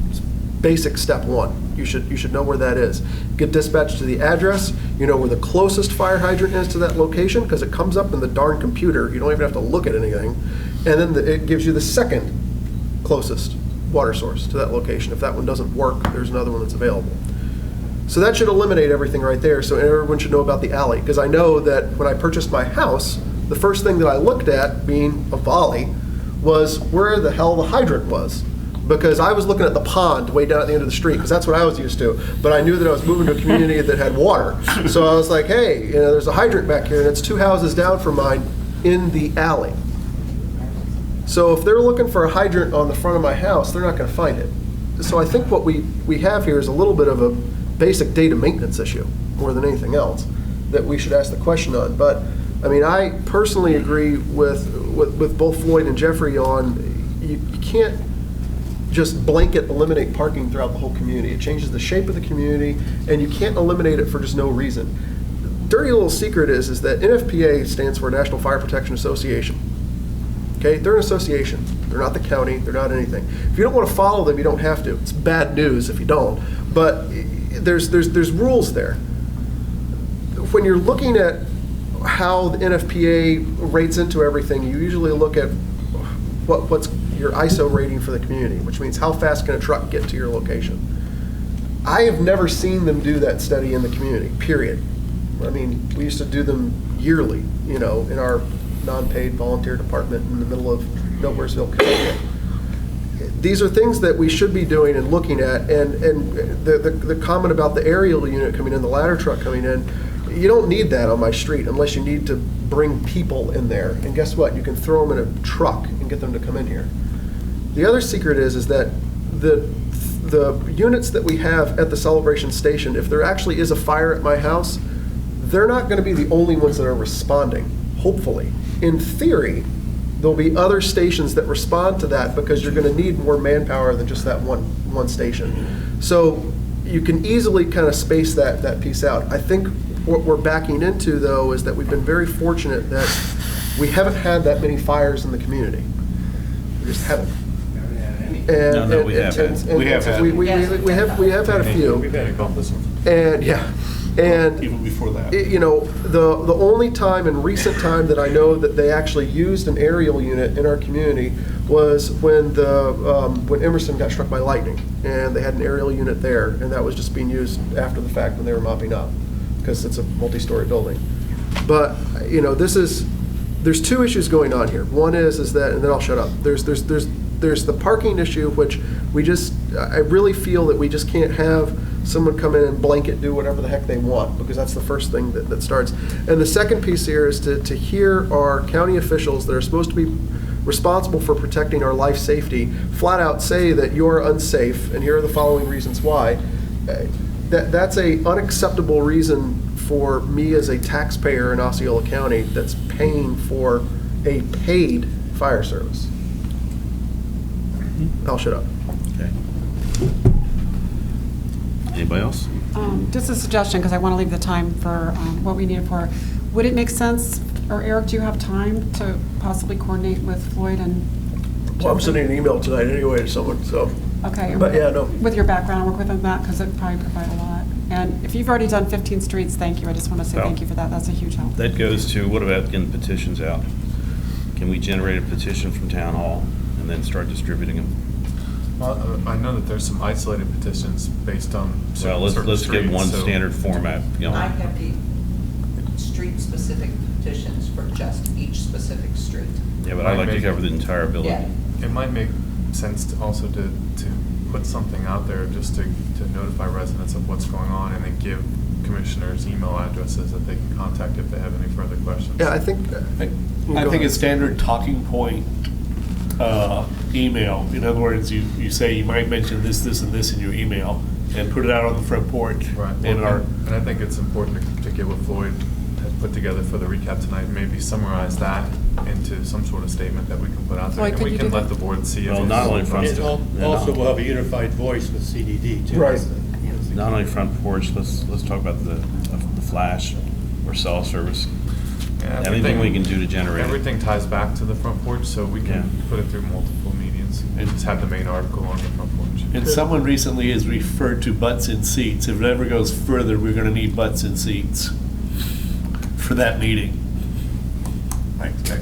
It's basic step one. You should know where that is. Get dispatched to the address. You know where the closest fire hydrant is to that location because it comes up in the darn computer. You don't even have to look at anything. And then it gives you the second closest water source to that location. If that one doesn't work, there's another one that's available. So that should eliminate everything right there. So everyone should know about the alley. Because I know that when I purchased my house, the first thing that I looked at, being a volley, was where the hell the hydrant was. Because I was looking at the pond way down at the end of the street, because that's what I was used to. But I knew that I was moving to a community that had water. So I was like, hey, there's a hydrant back here, and it's 2 houses down from mine in the alley. So if they're looking for a hydrant on the front of my house, they're not going to find it. So I think what we have here is a little bit of a basic data maintenance issue, more than anything else, that we should ask the question on. But I mean, I personally agree with both Floyd and Jeffrey on you can't just blanket eliminate parking throughout the whole community. It changes the shape of the community, and you can't eliminate it for just no reason. Dirty little secret is that NFPA stands for National Fire Protection Association. Okay, they're an association. They're not the county. They're not anything. If you don't want to follow them, you don't have to. It's bad news if you don't. But there's rules there. When you're looking at how the NFPA rates into everything, you usually look at what's your ISO rating for the community, which means how fast can a truck get to your location. I have never seen them do that study in the community, period. I mean, we used to do them yearly, in our non-paid volunteer department in the middle of Nowheresville, Connecticut. These are things that we should be doing and looking at, and the comment about the aerial unit coming in, the ladder truck coming in, you don't need that on my street unless you need to bring people in there. And guess what? You can throw them in a truck and get them to come in here. The other secret is that the units that we have at the Celebration Station, if there actually is a fire at my house, they're not going to be the only ones that are responding, hopefully. In theory, there'll be other stations that respond to that because you're going to need more manpower than just that one station. So you can easily kind of space that piece out. I think what we're backing into, though, is that we've been very fortunate that we haven't had that many fires in the community. We just haven't. No, we have had. We have had a few. We've had a couple of them. And yeah. And even before that, the only time in recent time that I know that they actually used an aerial unit in our community was when when Emerson got struck by lightning, and they had an aerial unit there, and that was just being used after the fact when they were mopping up, because it's a multi-story building. But there's two issues going on here. One is that, and then I'll shut up. There's the parking issue, which I really feel that we just can't have someone come in and blanket do whatever the heck they want, because that's the first thing that starts. And the second piece here is to hear our county officials that are supposed to be responsible for protecting our life safety flat out say that you're unsafe, and here are the following reasons why. That's a unacceptable reason for me as a taxpayer in Osceola County that's paying for a paid fire service. I'll shut up. Okay. Anybody else? Just a suggestion, because I want to leave the time for what we need it for. Would it make sense, or Eric, do you have time to possibly coordinate with Floyd and? Well, I'm sending an email tonight anyway to someone, so. Okay. But yeah, no. With your background, work with them that, because it probably provide a lot. And if you've already done 15 streets, thank you. I just want to say Well, thank you for that. That's a huge help. That goes to, what about getting petitions out? Can we generate a petition from town hall and then start distributing them? Well, I know that there's some isolated petitions based on Well, certain let's get one streets, so- standard format, you know. I have the street-specific petitions for just each specific street. Yeah, but I'd like to cover the entire village. Yeah. It might make sense to also to put something out there just to notify residents of what's going on and then give commissioners email addresses that they can contact if they have any further questions. Yeah, I think. I think a standard talking point email. In other words, you say you might mention this, this, and this in your email, and put it out on the front porch. Right. And And I think it's important to get what Floyd had put together for the recap tonight, and maybe summarize that into some sort of statement that we can put out there. Floyd, And could we you can do let that? the board see. if Well, it's- not only front. It also will have a unified voice with CDD, too. Right. Not only front porch, let's talk about the flash or cell service. Yeah, Anything we can do to generate it. Everything ties back to the front porch, so we Yeah. can put it through multiple mediums and just have the main article on the front porch. And someone recently has referred to butts in seats. If it ever goes further, we're going to need butts in seats for that meeting.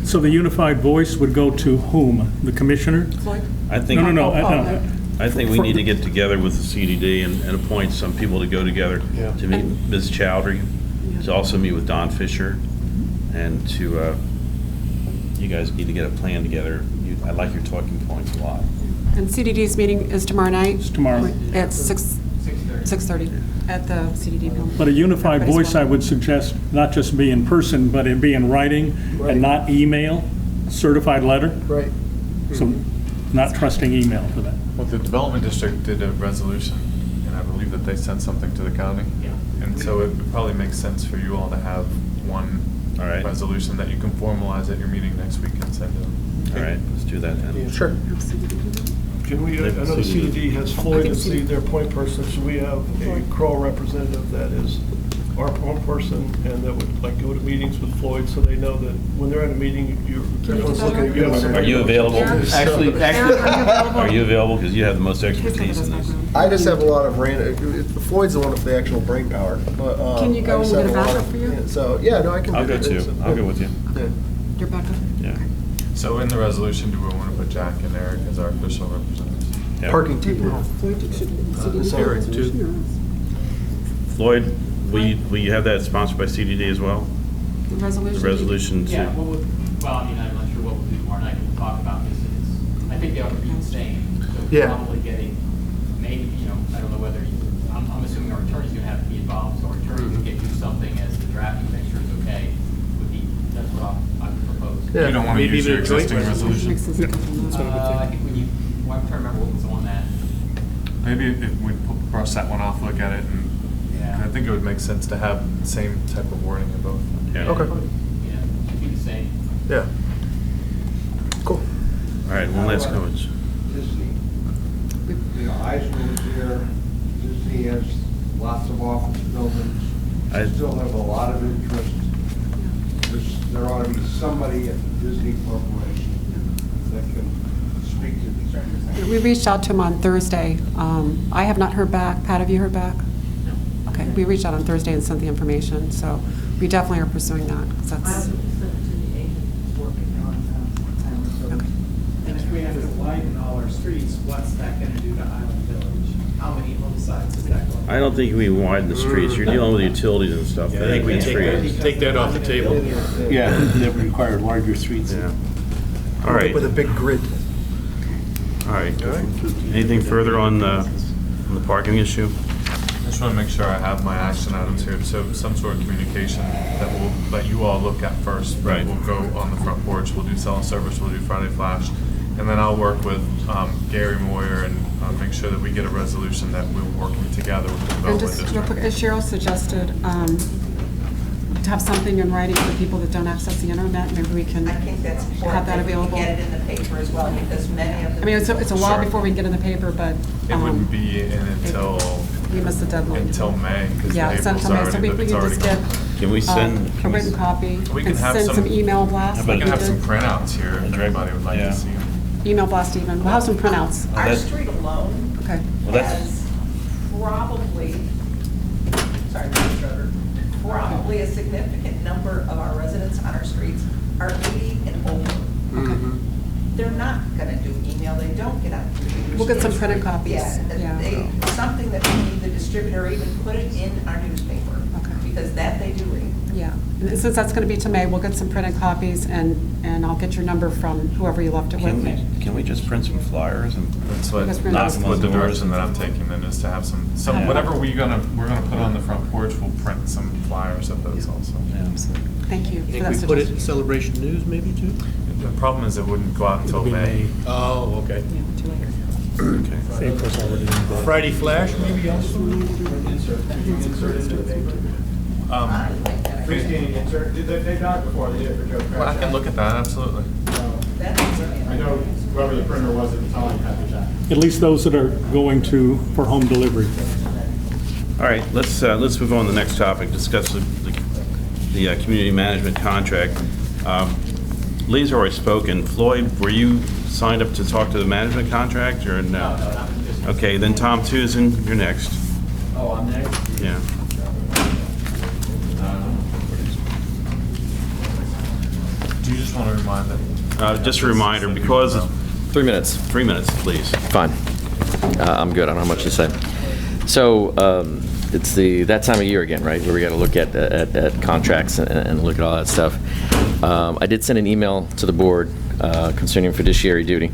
So the unified voice would go to whom? The commissioner? Floyd? I think. No. I think we need to get together with the CDD and appoint some people to go together to meet Ms. Chowdhury, to also meet with Don Fisher, and to, you guys need to get a plan together. I like your talking points a lot. And CDD's meeting is tomorrow night? It's tomorrow. At 6:30 at the CDD building. But a unified Everybody's voice, I welcome. would suggest, not just be in person, but it be in writing Right. and not email, certified letter. Right. So not trusting email for that. Well, the development district did a resolution, and I believe that they sent something to the county. Yeah. And so it probably makes sense for you all to have one All right. resolution that you can formalize at your meeting next week and send to them. All right, let's do that then. Sure. Can we, I know the CDD has Floyd as their point person, should we have a CROA representative that is our point person and that would like go to meetings with Floyd so they know that when they're at a meeting, everyone's looking at you. Are you available? Actually, Are you available? Because you have the most expertise in this. I just have a lot of Floyd's the one with the actual brain power, but. Can you go I just and get have a lot backup of- for you? yeah, So, yeah, no, I can do I'll that. go too. I'll go with you. Yeah. Your backup? Yeah. So in the resolution, do we want to put Jack and Eric as our official representatives? Yeah. Parking team. Eric, too. Floyd, will you have that sponsored by CDD as well? The The resolution? resolution to. Yeah, well, I mean, I'm not sure what we'll do tomorrow night, we'll talk about this. I think they ought to be insane. So Yeah. probably getting, maybe, I don't know whether, I'm assuming our attorney's gonna have to be involved, so our attorney can get you something as the drafting, make sure it's okay, that's what I would propose. Yeah. You don't want to Maybe use your the joint existing resolution? Makes sense. I think when you, well, I'm trying to remember what was on that. Maybe if we brush that one off, look at it, and Yeah. I think it would make sense to have the same type of wording in both. Yeah. Okay. Yeah, should be the same. Yeah. Cool. All right, one last comment. Disney. You know, Eisner was here, Disney has lots of office buildings, I- still have a lot of interest. There ought to be somebody at the Disney Corporation that can speak to these people. We reached out to him on Thursday. I have not heard back. Pat, have you heard back? No. Okay, we reached out on Thursday and sent the information, so we definitely are pursuing that, 'cause that's, And if we have to widen all our streets, what's that gonna do to Island Village? How many home sites is that going to? I don't think we widen the streets. You're dealing with utilities and stuff. I think we trees. Take that off the table. Yeah, that would require larger streets. Yeah. All right. With a big grid. All right. Anything further on the parking issue? I just want to make sure I have my action items here, so some sort of communication that you all look at first. Right. We'll go on the front porch, we'll do cell and service, we'll do Friday Flash, and then I'll work with Gary Moyer and make sure that we get a resolution that we're working together with the and development just real district. quick, as Cheryl suggested, to have something in writing for people that don't access the internet, maybe we can I think that's have important that that we available. get it in the paper as well, because many of the. I mean, it's a while Sure. before we get in the paper, but. It wouldn't be in until We missed the deadline. May, because Yeah, April's sent to May, so already, we it's can already just get gone. Can we send? a written copy. We can and have send some- some email blasts. We like can have did. some printouts here if anybody would like Yeah. to see them. Email blast even. We'll have some printouts. Our that's- street alone Okay. Well, that's- has probably sorry, Mr. Schroeder, probably a significant number of our residents on our streets are 80 and older. They're not going to do email, they don't get out. We'll get some printed copies. Yeah, something that we need to distribute or even put it in our newspaper. Okay. Because that they do read. Yeah, and since that's going to be to May, we'll get some printed copies, and I'll get your number from whoever you left it with. Can we just print some flyers and That's what, Because we're that's not- what the direction that I'm taking then, is to have some, whatever we're gonna put on the front porch, we'll print some flyers of those also. Thank you for Think that we put it suggestion. in Celebration News maybe too? The problem is it wouldn't go out until May. Oh, okay. Same person already. Friday Flash maybe also? Freestanding insert, they've done it before, they did it for Joe Well, I can look at that, absolutely. I know whoever the printer was at the time had to check. At least those that are going for home delivery. All right, let's move on to the next topic, discuss the community management contract. Lee's already spoken. Floyd, were you signed up to talk to the management contract, or no? Okay, then Tom Tucson, you're next. Oh, I'm next? Yeah. Do you just want to remind them? Just a reminder, because... 3 minutes. 3 minutes, please. Fine. I'm good. I don't have much to say. So it's that time of year again, right, where we got to look at contracts and look at all that stuff. I did send an email to the board concerning fiduciary duty.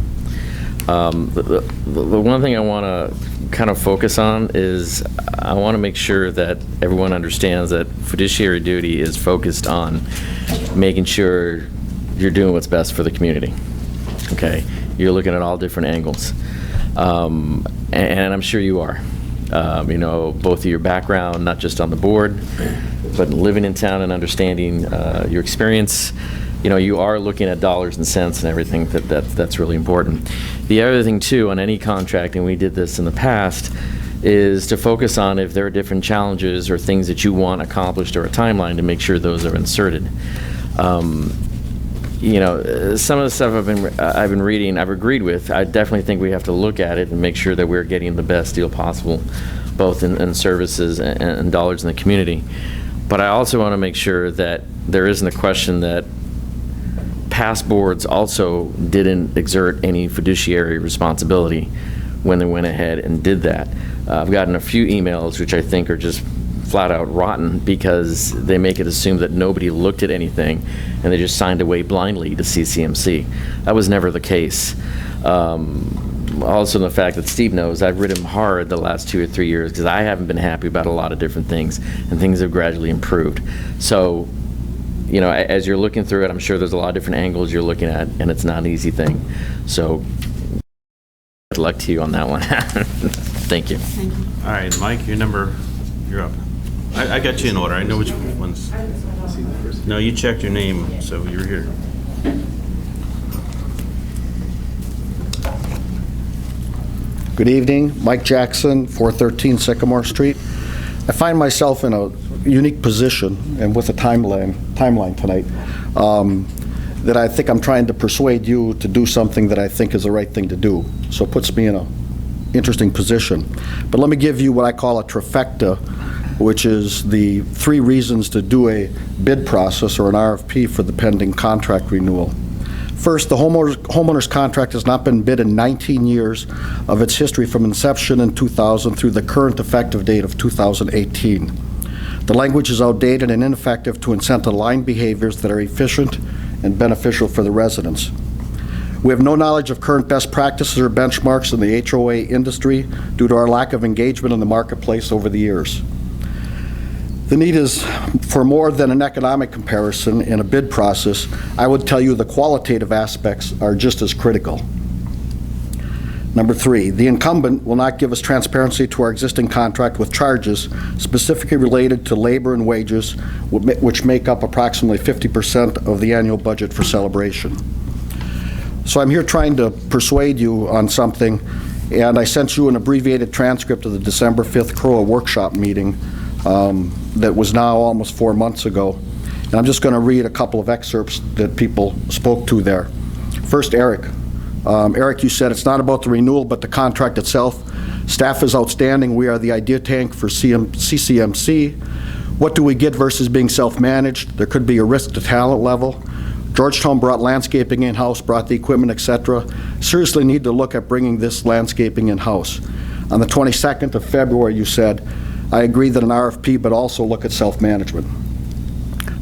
The one thing I want to kind of focus on is I want to make sure that everyone understands that fiduciary duty is focused on making sure you're doing what's best for the community. Okay? You're looking at all different angles. And I'm sure you are. Both of your background, not just on the board, but living in town and understanding your experience. You are looking at dollars and cents and everything. That's really important. The other thing, too, on any contract, and we did this in the past, is to focus on if there are different challenges or things that you want accomplished or a timeline to make sure those are inserted. Some of the stuff I've been reading, I've agreed with. I definitely think we have to look at it and make sure that we're getting the best deal possible, both in services and dollars in the community. But I also want to make sure that there isn't a question that past boards also didn't exert any fiduciary responsibility when they went ahead and did that. I've gotten a few emails which I think are just flat out rotten because they make it assume that nobody looked at anything and they just signed away blindly to CCMC. That was never the case. Also the fact that Steve knows I've ridden him hard the last 2 or 3 years because I haven't been happy about a lot of different things, and things have gradually improved. So, as you're looking through it, I'm sure there's a lot of different angles you're looking at, and it's not an easy thing. So, good luck to you on that one. Thank you. All right, Mike, you're up. I got you in order. I know which ones. No, you checked your name, so you were here. Good evening, Mike Jackson, 413 Sycamore Street. I find myself in a unique position, and with a timeline tonight, that I think I'm trying to persuade you to do something that I think is the right thing to do. So it puts me in an interesting position. But let me give you what I call a trifecta, which is the 3 reasons to do a bid process or an RFP for the pending contract renewal. First, the homeowner's contract has not been bid in 19 years of its history from inception in 2000 through the current effective date of 2018. The language is outdated and ineffective to incent aligned behaviors that are efficient and beneficial for the residents. We have no knowledge of current best practices or benchmarks in the HOA industry due to our lack of engagement in the marketplace over the years. The need is for more than an economic comparison in a bid process. I would tell you the qualitative aspects are just as critical. Number 3, the incumbent will not give us transparency to our existing contract with charges specifically related to labor and wages, which make up approximately 50% of the annual budget for Celebration. So I'm here trying to persuade you on something, and I sent you an abbreviated transcript of the December 5th CROA workshop meeting that was now almost 4 months ago. And I'm just going to read a couple of excerpts that people spoke to there. First, Eric. Eric, you said it's not about the renewal, but the contract itself. Staff is outstanding. We are the idea tank for CCMC. What do we get versus being self-managed? There could be a risk to talent level. Georgetown brought landscaping in-house, brought the equipment, etc. Seriously need to look at bringing this landscaping in-house. On the 22nd of February, you said, I agree that an RFP, but also look at self-management.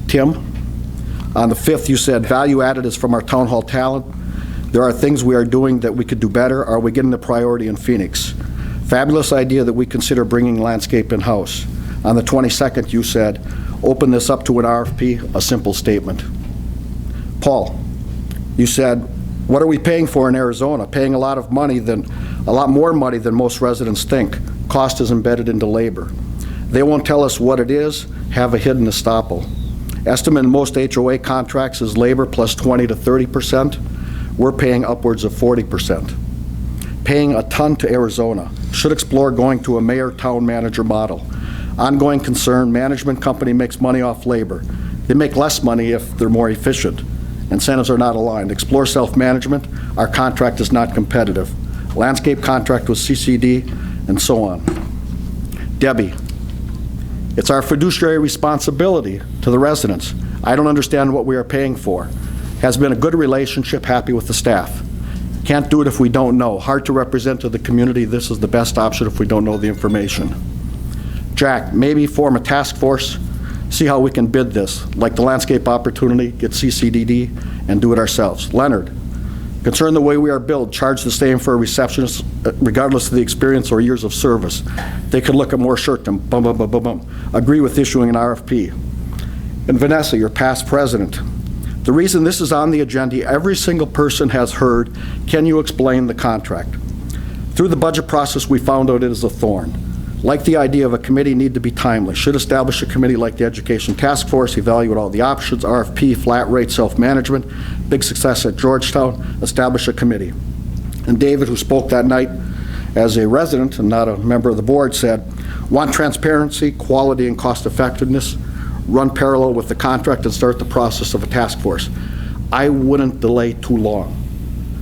Tim, on the 5th, you said, value added is from our town hall talent. There are things we are doing that we could do better. Are we getting the priority in Phoenix? Fabulous idea that we consider bringing landscape in-house. On the 22nd, you said, open this up to an RFP, a simple statement. Paul, you said, what are we paying for in Arizona? Paying a lot more money than most residents think. Cost is embedded into labor. They won't tell us what it is, have a hidden estoppel. Estimate in most HOA contracts is labor plus 20 to 30%. We're paying upwards of 40%. Paying a ton to Arizona. Should explore going to a mayor-town manager model. Ongoing concern, management company makes money off labor. They make less money if they're more efficient. Incentives are not aligned. Explore self-management. Our contract is not competitive. Landscape contract with CCD, and so on. Debbie, it's our fiduciary responsibility to the residents. I don't understand what we are paying for. Has been a good relationship, happy with the staff. Can't do it if we don't know. Hard to represent to the community. This is the best option if we don't know the information. Jack, maybe form a task force, see how we can bid this, like the landscape opportunity, get CCDD, and do it ourselves. Leonard, concern the way we are billed, charge the same for a receptionist, regardless of the experience or years of service. They could look at more short term, bum, bum, bum, bum, bum. Agree with issuing an RFP. And Vanessa, your past president, the reason this is on the agenda, every single person has heard, can you explain the contract? Through the budget process, we found out it is a thorn. Like the idea of a committee need to be timely. Should establish a committee like the Education Task Force, evaluate all the options, RFP, flat rate, self-management, big success at Georgetown, establish a committee. And David, who spoke that night as a resident and not a member of the board, said, want transparency, quality, and cost effectiveness, run parallel with the contract and start the process of a task force. I wouldn't delay too long.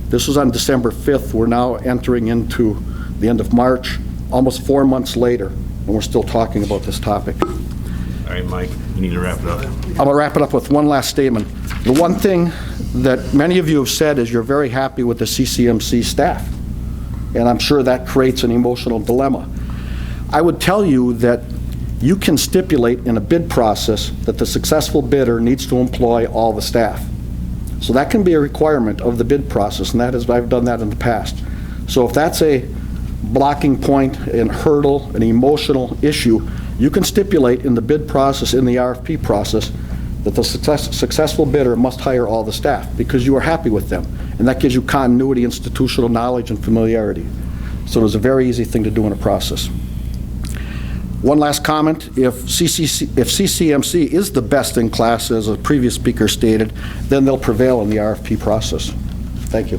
This was on December 5th. We're now entering into the end of March, almost 4 months later, and we're still talking about this topic. All right, Mike, you need to wrap it up. I'm going to wrap it up with one last statement. The one thing that many of you have said is you're very happy with the CCMC staff, and I'm sure that creates an emotional dilemma. I would tell you that you can stipulate in a bid process that the successful bidder needs to employ all the staff. So that can be a requirement of the bid process, and that is, I've done that in the past. So if that's a blocking point, and hurdle, an emotional issue, you can stipulate in the bid process, in the RFP process, that the successful bidder must hire all the staff because you are happy with them, and that gives you continuity, institutional knowledge, and familiarity. So it was a very easy thing to do in a process. One last comment, if CCMC is the best in class, as a previous speaker stated, then they'll prevail in the RFP process. Thank you.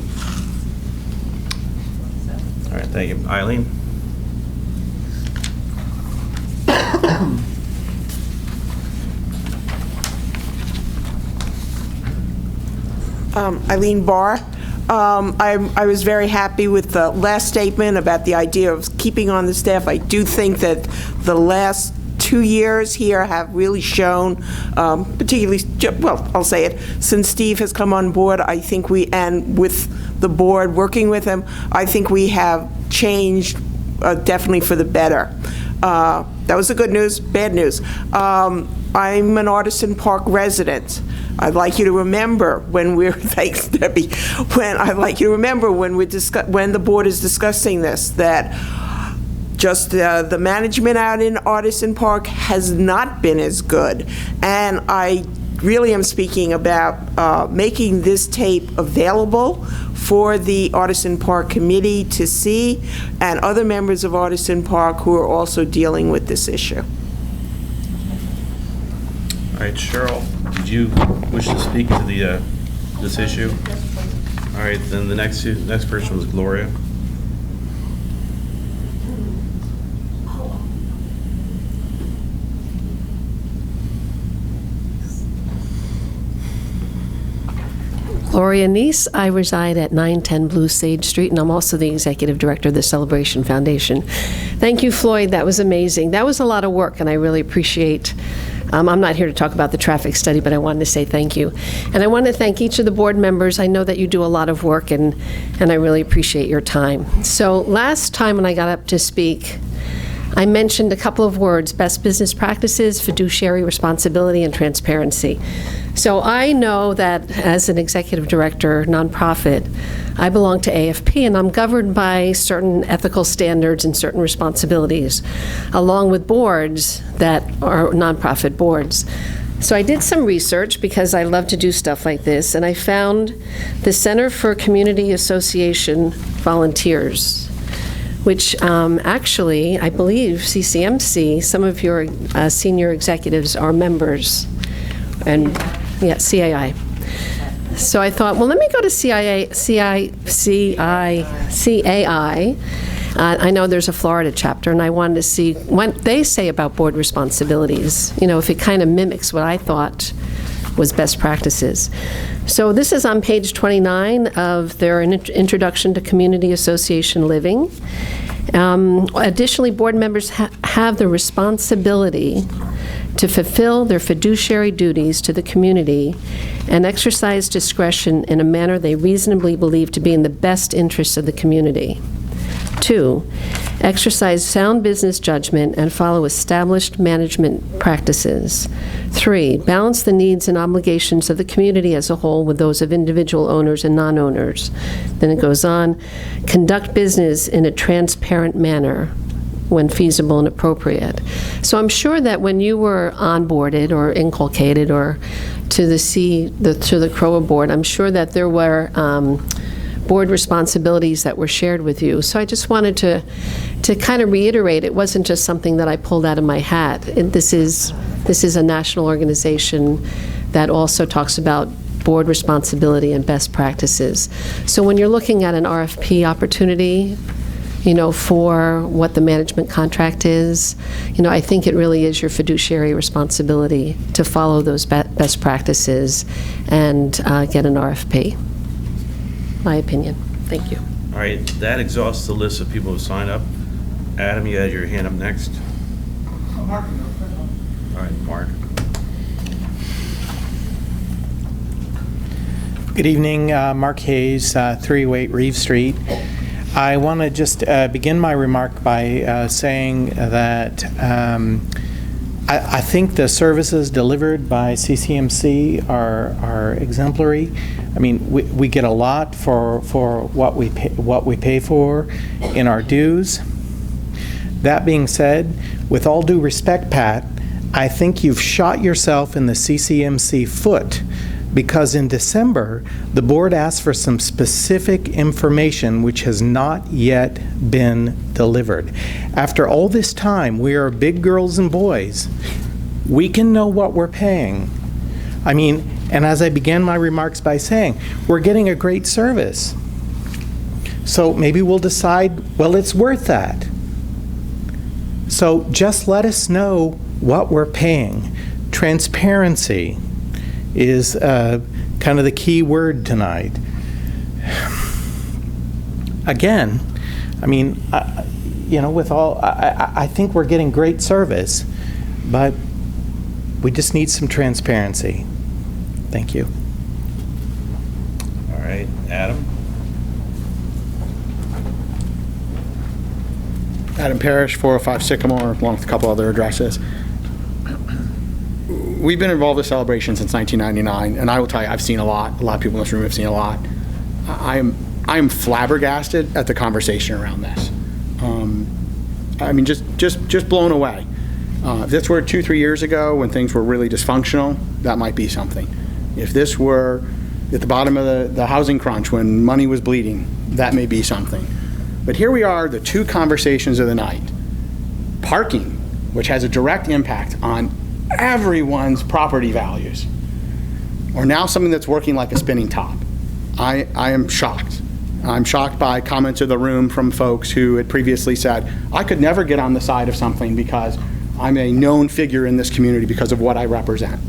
All right, thank you. Eileen? Eileen Barr. I was very happy with the last statement about the idea of keeping on the staff. I do think that the last 2 years here have really shown, particularly, well, I'll say it, since Steve has come on board, I think and with the board, working with him, I think we have changed definitely for the better. That was the good news. Bad news. I'm an Artisan Park resident. I'd like you to remember when we're, thanks Debbie, I'd like you to remember when the board is discussing this, that just the management out in Artisan Park has not been as good. And I really am speaking about making this tape available for the Artisan Park Committee to see, and other members of Artisan Park who are also dealing with this issue. All right, Cheryl, did you wish to speak to the this issue? All right, then the next person was Gloria. Gloria Neese. I reside at 910 Blue Sage Street, and I'm also the executive director of the Celebration Foundation. Thank you, Floyd. That was amazing. That was a lot of work, and I really appreciate. I'm not here to talk about the traffic study, but I wanted to say thank you. And I want to thank each of the board members. I know that you do a lot of work, and I really appreciate your time. So last time when I got up to speak, I mentioned a couple of words: best business practices, fiduciary responsibility, and transparency. So I know that as an executive director, nonprofit, I belong to AFP, and I'm governed by certain ethical standards and certain responsibilities, along with boards that are nonprofit boards. So I did some research because I love to do stuff like this, and I found the Center for Community Association Volunteers, which actually, I believe CCMC, some of your senior executives are members, and yeah, CAI. So I thought, well, let me go to CAI. I know there's a Florida chapter, and I wanted to see what they say about board responsibilities, you know, if it kind of mimics what I thought was best practices. So this is on page 29 of their Introduction to Community Association Living. Additionally, board members have the responsibility to fulfill their fiduciary duties to the community and exercise discretion in a manner they reasonably believe to be in the best interests of the community. 2, exercise sound business judgment and follow established management practices. 3, balance the needs and obligations of the community as a whole with those of individual owners and non-owners. Then it goes on, conduct business in a transparent manner when feasible and appropriate. So I'm sure that when you were onboarded or inculcated or to the CROA board, I'm sure that there were board responsibilities that were shared with you. So I just wanted to kind of reiterate, it wasn't just something that I pulled out of my hat. This is a national organization that also talks about board responsibility and best practices. So when you're looking at an RFP opportunity, you know, for what the management contract is, you know, I think it really is your fiduciary responsibility to follow those best practices and get an RFP. My opinion. Thank you. All right, that exhausts the list of people who signed up. Adam, you had your hand up next. Mark. All right, Mark. Good evening, Mark Hayes, 308 Reeve Street. I want to just begin my remark by saying that I think the services delivered by CCMC are exemplary. I mean, we get a lot for what we pay for in our dues. That being said, with all due respect, Pat, I think you've shot yourself in the CCMC foot, because in December, the board asked for some specific information which has not yet been delivered. After all this time, we are big girls and boys. We can know what we're paying. I mean, and as I began my remarks by saying, we're getting a great service. So maybe we'll decide, well, it's worth that. So just let us know what we're paying. Transparency is kind of the key word tonight. Again, I mean, you know, with all, I think we're getting great service, but we just need some transparency. Thank you. All right, Adam. Adam Parrish, 405 Sycamore, along with a couple other addresses. We've been involved with Celebration since 1999, and I will tell you, I've seen a lot. A lot of people in this room have seen a lot. I am flabbergasted at the conversation around this. I mean, just blown away. If this were 2-3 years ago when things were really dysfunctional, that might be something. If this were at the bottom of the housing crunch when money was bleeding, that may be something. But here we are, the two conversations of the night. Parking, which has a direct impact on everyone's property values, or now something that's working like a spinning top. I am shocked. I'm shocked by comments in the room from folks who had previously said, I could never get on the side of something because I'm a known figure in this community because of what I represent.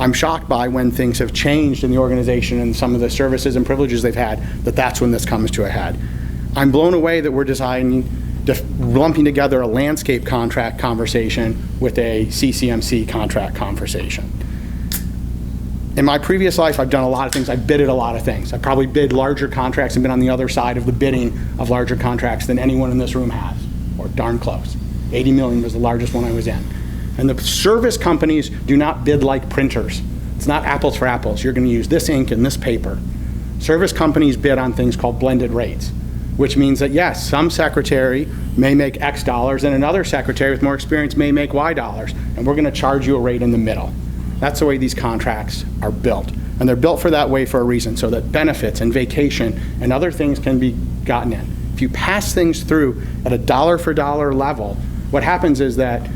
I'm shocked by when things have changed in the organization and some of the services and privileges they've had, that's when this comes to a head. I'm blown away that we're lumping together a landscape contract conversation with a CCMC contract conversation. In my previous life, I've done a lot of things. I've bidded a lot of things. I've probably bid larger contracts and been on the other side of the bidding of larger contracts than anyone in this room has, or darn close. 80 million was the largest one I was in. And the service companies do not bid like printers. It's not apples for apples. You're going to use this ink and this paper. Service companies bid on things called blended rates, which means that, yes, some secretary may make X dollars and another secretary with more experience may make Y dollars, and we're going to charge you a rate in the middle. That's the way these contracts are built. And they're built for that way for a reason, so that benefits and vacation and other things can be gotten in. If you pass things through at a dollar for dollar level, what happens is that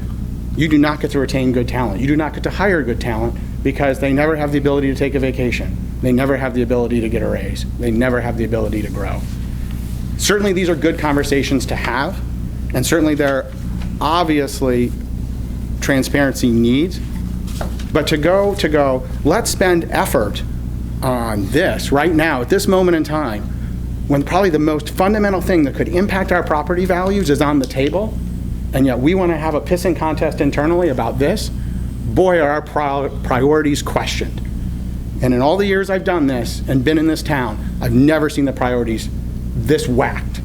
you do not get to retain good talent. You do not get to hire good talent because they never have the ability to take a vacation. They never have the ability to get a raise. They never have the ability to grow. Certainly these are good conversations to have, and certainly there are obviously transparency needs. But to go, let's spend effort on this right now, at this moment in time, when probably the most fundamental thing that could impact our property values is on the table, and yet we want to have a pissing contest internally about this, boy, are our priorities questioned. And in all the years I've done this and been in this town, I've never seen the priorities this whacked.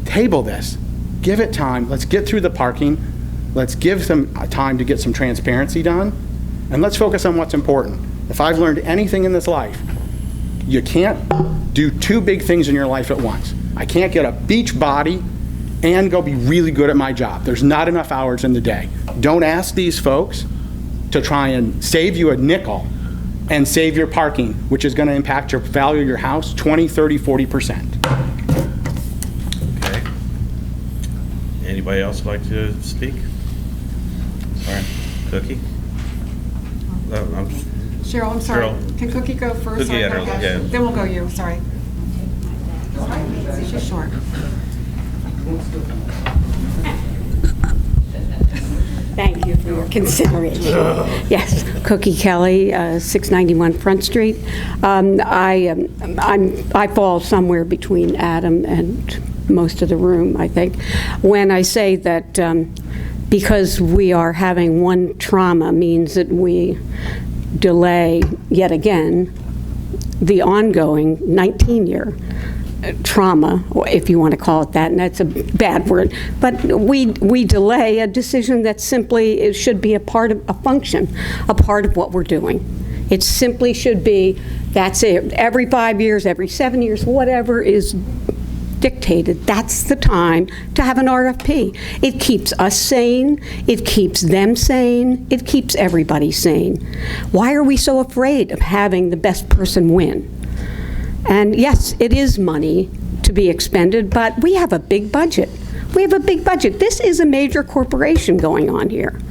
Table this. Give it time. Let's get through the parking. Let's give them time to get some transparency done, and let's focus on what's important. If I've learned anything in this life, you can't do two big things in your life at once. I can't get a beach body and go be really good at my job. There's not enough hours in the day. Don't ask these folks to try and save you a nickel and save your parking, which is going to impact your value of your house 20, 30, 40%. Okay. Anybody else like to speak? Sorry. Cookie? Cheryl, I'm sorry. Cheryl. Can Cookie go first? Cookie, Sorry, yeah. Then we'll go you, sorry. She's short. Thank you for your consideration. Yes, Cookie Kelly, 691 Front Street. I fall somewhere between Adam and most of the room, I think, when I say that because we are having one trauma means that we delay yet again the ongoing 19-year trauma, or if you want to call it that, and that's a bad word, but we delay a decision that simply it should be a part of a function, a part of what we're doing. It simply should be, that's it. Every 5 years, every 7 years, whatever is dictated, that's the time to have an RFP. It keeps us sane, it keeps them sane, it keeps everybody sane. Why are we so afraid of having the best person win? And yes, it is money to be expended, but we have a big budget. We have a big budget. This is a major corporation going on here,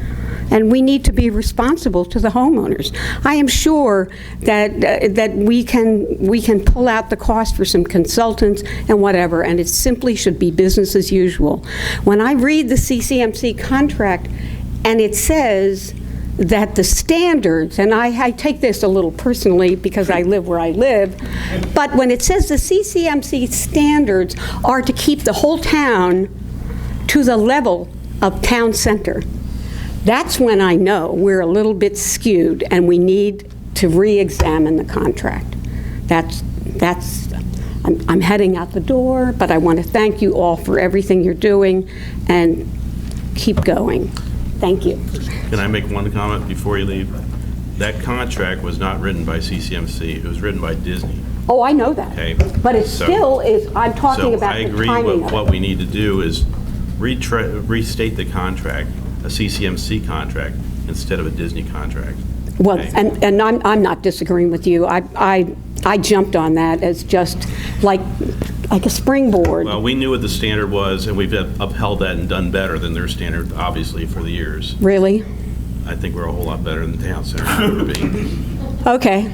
and we need to be responsible to the homeowners. I am sure that we can pull out the cost for some consultants and whatever, and it simply should be business as usual. When I read the CCMC contract, and it says that the standards, and I take this a little personally because I live where I live, but when it says the CCMC standards are to keep the whole town to the level of town center, that's when I know we're a little bit skewed and we need to re-examine the contract. I'm heading out the door, but I want to thank you all for everything you're doing and keep going. Thank you. Can I make one comment before you leave? That contract was not written by CCMC. It was written by Disney. Oh, I know that. Okay. But it still is, I'm talking about the timing of it. I agree with what we need to do is restate the contract, a CCMC contract, instead of a Disney contract. Well, Okay. and I'm not disagreeing with you. I jumped on that as just like a springboard. Well, we knew what the standard was, and we've upheld that and done better than their standard, obviously, for the years. Really? I think we're a whole lot better than the town center would be. Okay.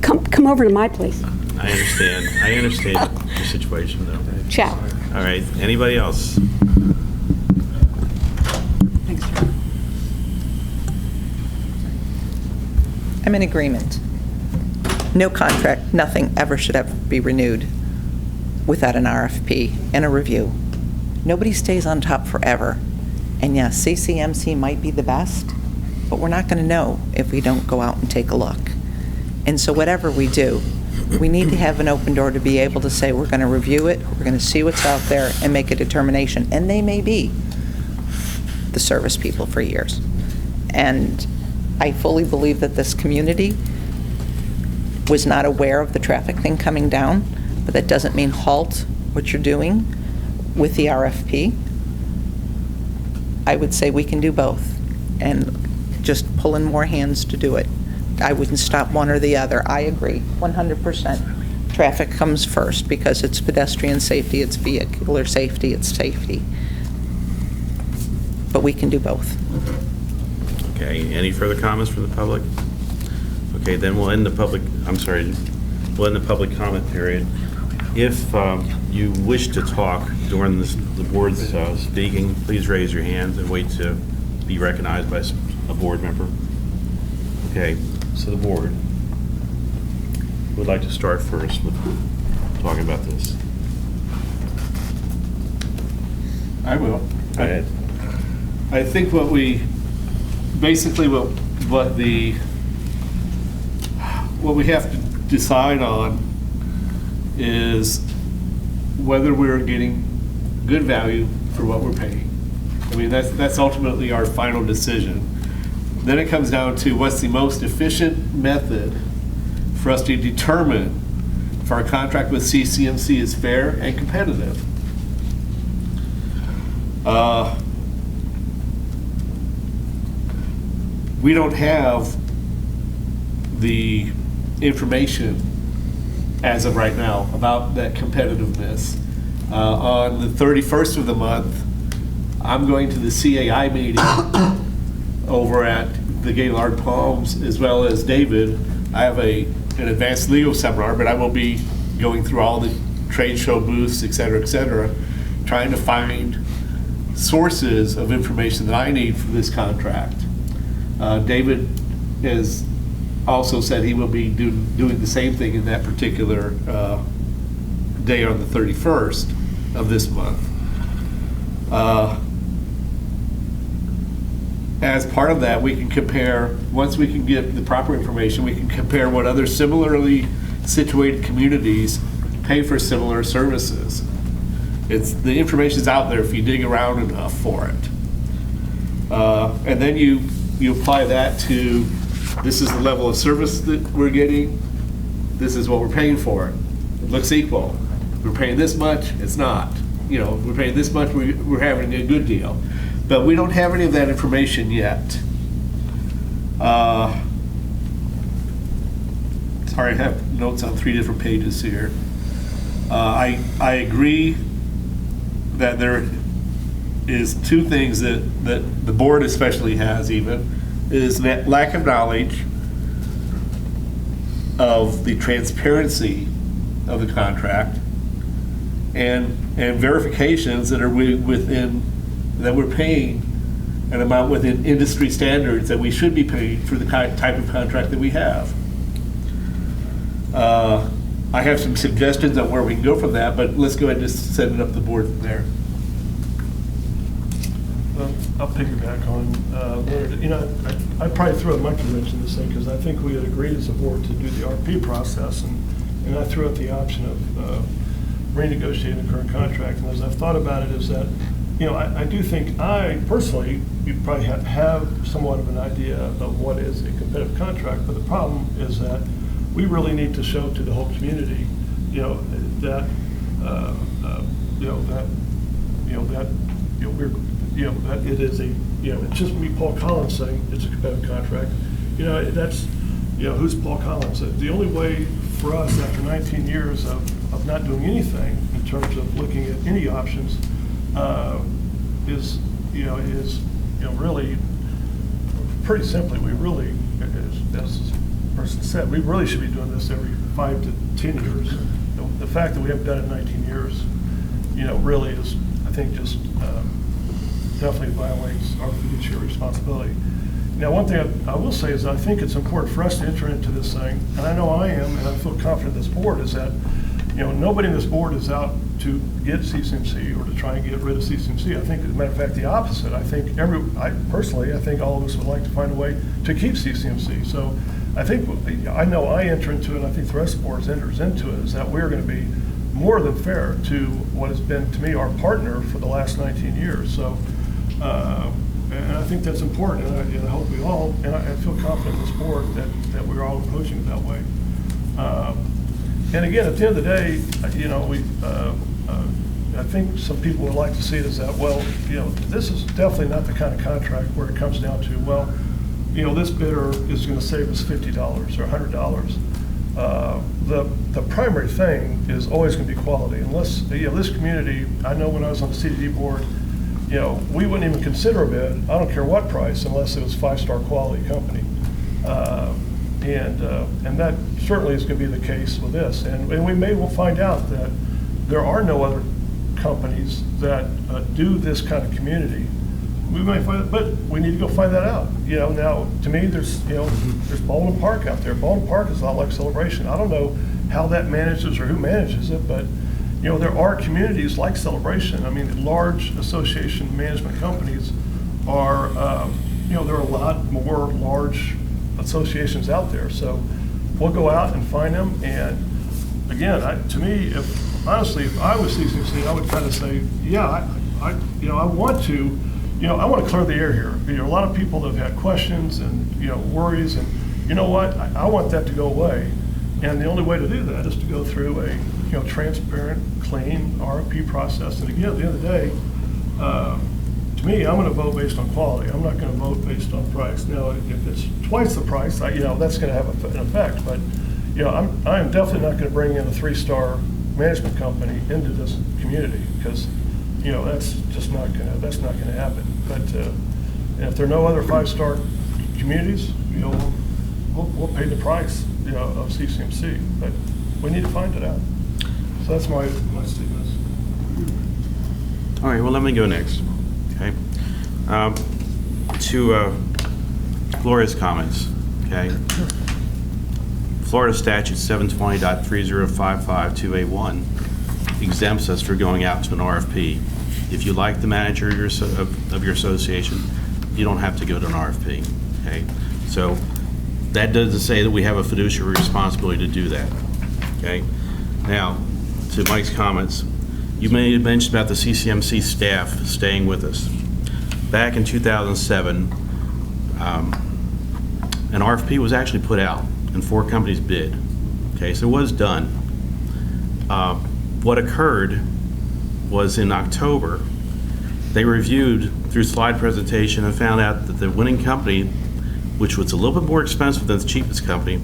Come over to my place. I understand the situation, though. Ciao. All right. Anybody else? I'm in agreement. No contract, nothing ever should ever be renewed without an RFP and a review. Nobody stays on top forever. And yes, CCMC might be the best, but we're not going to know if we don't go out and take a look. And so whatever we do, we need to have an open door to be able to say, we're going to review it, we're going to see what's out there and make a determination. And they may be the service people for years. And I fully believe that this community was not aware of the traffic thing coming down, but that doesn't mean halt what you're doing with the RFP. I would say we can do both and just pull in more hands to do it. I wouldn't stop one or the other. I agree, 100%. Traffic comes first because it's pedestrian safety, it's vehicular safety, it's safety. But we can do both. Okay, any further comments from the public? Okay, then we'll end the public comment period. If you wish to talk during the board's speaking, please raise your hands and wait to be recognized by a board member. Okay, so the board would like to start first with talking about this. I will. Go ahead. I think what we have to decide on is whether we're getting good value for what we're paying. I mean, that's ultimately our final decision. Then it comes down to what's the most efficient method for us to determine if our contract with CCMC is fair and competitive. We don't have the information as of right now about that competitiveness. On the 31st of the month, I'm going to the CAI meeting over at the Gaylord Palms, as well as David. I have an advanced legal seminar, but I will be going through all the trade show booths, et cetera, trying to find sources of information that I need for this contract. David has also said he will be doing the same thing in that particular day on the 31st of this month. As part of that, we can compare, once we can get the proper information, we can compare what other similarly situated communities pay for similar services. The information's out there if you dig around enough for it. And then you apply that to, this is the level of service that we're getting, this is what we're paying for it. It looks equal. We're paying this much, it's not. You know, we're paying this much, we're having a good deal. But we don't have any of that information yet. Sorry, I have notes on 3 different pages here. I agree that there is 2 things that the board especially has even, is that lack of knowledge of the transparency of the contract and verifications that are that we're paying an amount within industry standards that we should be paying for the type of contract that we have. I have some suggestions on where we can go from that, but let's go ahead and just set it up the board from there. I'll piggyback on Leonard. You know, I probably threw a monkey wrench in this thing because I think we had agreed as a board to do the RP process, and I threw out the option of renegotiating the current contract. And as I've thought about it, is that, you know, I do think personally, you probably have somewhat of an idea of what is a competitive contract, but the problem is that we really need to show to the whole community, that it is it's just me, Paul Collins, saying it's a competitive contract. Who's Paul Collins? The only way for us after 19 years of not doing anything in terms of looking at any options is really, pretty simply, we really, as this person said, we really should be doing this every 5 to 10 years. The fact that we haven't done it in 19 years, really is, I think, just definitely violates our fiduciary responsibility. Now, one thing I will say is I think it's important for us to enter into this thing, and I know I am, and I feel confident this board, is that, nobody in this board is out to get CCMC or to try and get rid of CCMC. I think, as a matter of fact, the opposite. I think personally, I think all of us would like to find a way to keep CCMC. So I know I enter into it, and I think the rest of the board enters into it, is that we're going to be more than fair to what has been, to me, our partner for the last 19 years. So, and I think that's important, and I hope we all, and I feel confident in this board that we're all approaching it that way. And again, at the end of the day, I think some people would like to see it as that, well, this is definitely not the kind of contract where it comes down to, well, this bidder is going to save us $50 or $100. The primary thing is always going to be quality. Unless, this community, I know when I was on the CDD board, we wouldn't even consider a bid, I don't care what price, unless it was 5-star quality company. And that certainly is going to be the case with this. And we may well find out that there are no other companies that do this kind of community. We may find, but we need to go find that out. Now, to me, there's Baldwin Park out there. Baldwin Park is a lot like Celebration. I don't know how that manages or who manages it, but there are communities like Celebration. I mean, large association management companies are, there are a lot more large associations out there. So we'll go out and find them. And again, to me, honestly, if I was CCC, I would kind of say, yeah, I want to. I want to clear the air here. A lot of people that have had questions and, worries, and you know what? I want that to go away. And the only way to do that is to go through a, transparent, clean RFP process. And again, at the end of the day, to me, I'm going to vote based on quality. I'm not going to vote based on price. Now, if it's twice the price, that's going to have an effect. But, I am definitely not going to bring in a 3-star management company into this community because, that's just not going to happen. But if there are no other 5-star communities, we'll pay the price, of CCMC. But we need to find it out. So that's my statement. All right, well, let me go next, okay? To Gloria's comments, okay? Florida Statute 720.30552A1 exempts us for going out to an RFP. If you like the manager of your association, you don't have to go to an RFP, okay? So that doesn't say that we have a fiduciary responsibility to do that, okay? Now, to Mike's comments, you may have mentioned about the CCMC staff staying with us. Back in 2007, an RFP was actually put out and 4 companies bid. Okay, so it was done. What occurred was in October, they reviewed through slide presentation and found out that the winning company, which was a little bit more expensive than the cheapest company,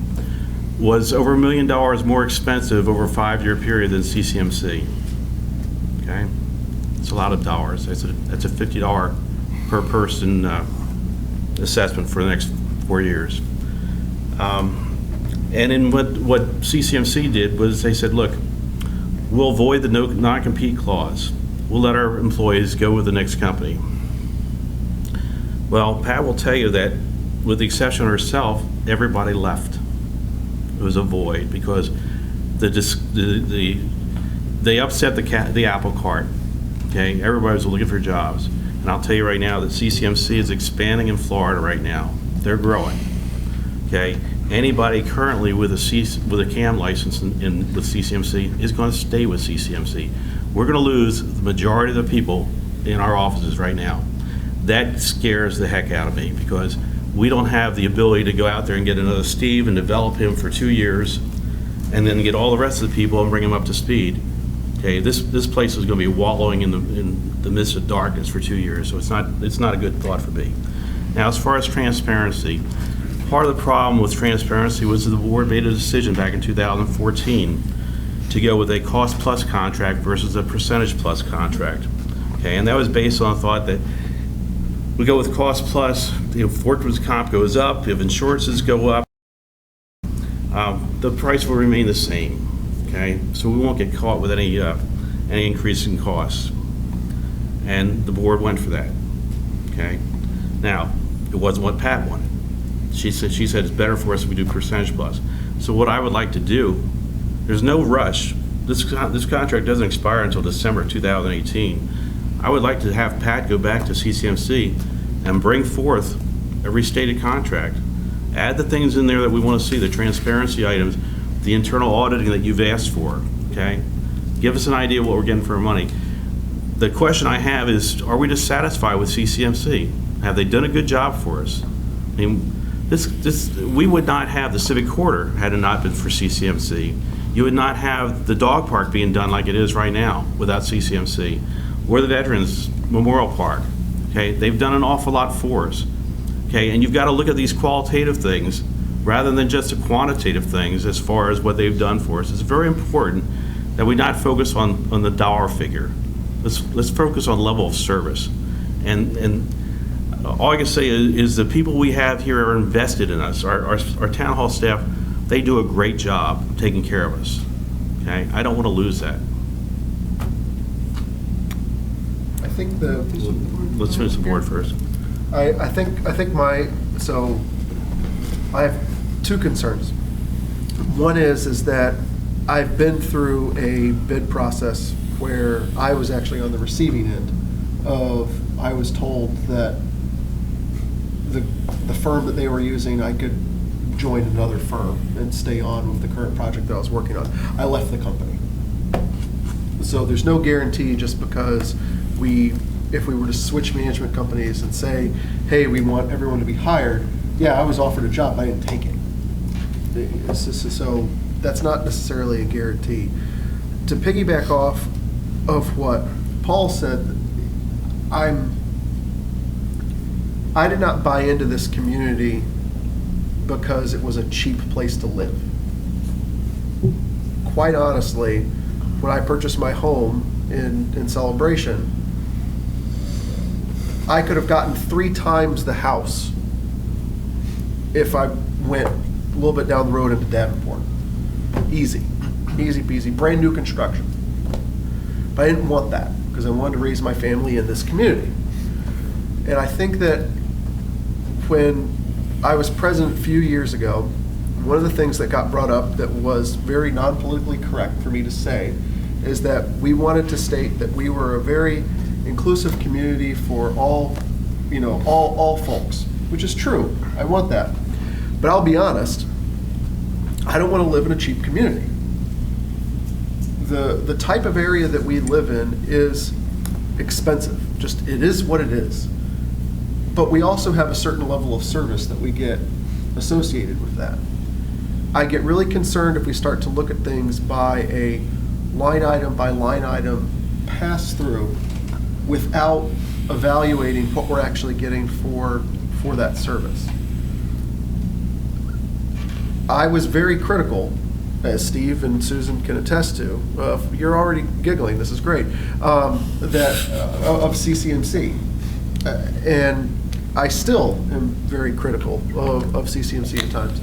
was over $1 million more expensive over a 5-year period than CCMC. Okay, it's a lot of dollars. That's a $50 per person assessment for the next 4 years. And in what CCMC did was they said, look, we'll void the non-compete clause. We'll let our employees go with the next company. Well, Pat will tell you that with the exception of herself, everybody left. It was a void because they upset the apple cart. Okay, everybody was looking for jobs, and I'll tell you right now that CCMC is expanding in Florida right now. They're growing. Okay, anybody currently with a CAM license with CCMC is going to stay with CCMC. We're going to lose the majority of the people in our offices right now. That scares the heck out of me because we don't have the ability to go out there and get another Steve and develop him for 2 years and then get all the rest of the people and bring them up to speed. Okay, this place is going to be wallowing in the midst of darkness for 2 years, so it's not a good thought for me. Now, as far as transparency, part of the problem with transparency was that the board made a decision back in 2014 to go with a cost-plus contract versus a percentage-plus contract. Okay, and that was based on the thought that we go with cost-plus, if workers' comp goes up, if insurances go up, the price will remain the same. Okay, so we won't get caught with any increase in costs, and the board went for that. Okay, now It wasn't what Pat wanted. She said it's better for us if we do percentage plus. So what I would like to do, there's no rush. This contract doesn't expire until December 2018. I would like to have Pat go back to CCMC and bring forth a restated contract. Add the things in there that we want to see, the transparency items, the internal auditing that you've asked for, okay? Give us an idea of what we're getting for our money. The question I have is, are we dissatisfied with CCMC? Have they done a good job for us? I mean, we would not have the Civic Quarter had it not been for CCMC. You would not have the dog park being done like it is right now without CCMC, or the Veterans Memorial Park. Okay, they've done an awful lot for us. Okay, and you've got to look at these qualitative things rather than just the quantitative things as far as what they've done for us. It's very important that we not focus on the dollar figure. Let's focus on level of service. And all I can say is the people we have here are invested in us. Our town hall staff, they do a great job taking care of us. Okay, I don't want to lose that. I think Let's finish the board first. I think so I have two concerns. One is that I've been through a bid process where I was actually on the receiving end of, I was told that the firm that they were using, I could join another firm and stay on with the current project that I was working on. I left the company. So there's no guarantee just because if we were to switch management companies and say, hey, we want everyone to be hired, yeah, I was offered a job, I didn't take it. So that's not necessarily a guarantee. To piggyback off of what Paul said, I did not buy into this community because it was a cheap place to live. Quite honestly, when I purchased my home in Celebration, I could have gotten 3 times the house if I went a little bit down the road into Davenport. Easy peasy, brand new construction. But I didn't want that because I wanted to raise my family in this community. And I think that when I was president a few years ago, one of the things that got brought up that was very non-politically correct for me to say is that we wanted to state that we were a very inclusive community for all folks, which is true. I want that. But I'll be honest, I don't want to live in a cheap community. The type of area that we live in is expensive. Just, it is what it is. But we also have a certain level of service that we get associated with that. I get really concerned if we start to look at things by a line item pass through without evaluating what we're actually getting for that service. I was very critical, as Steve and Susan can attest to, you're already giggling, this is great, of CCMC. And I still am very critical of CCMC at times.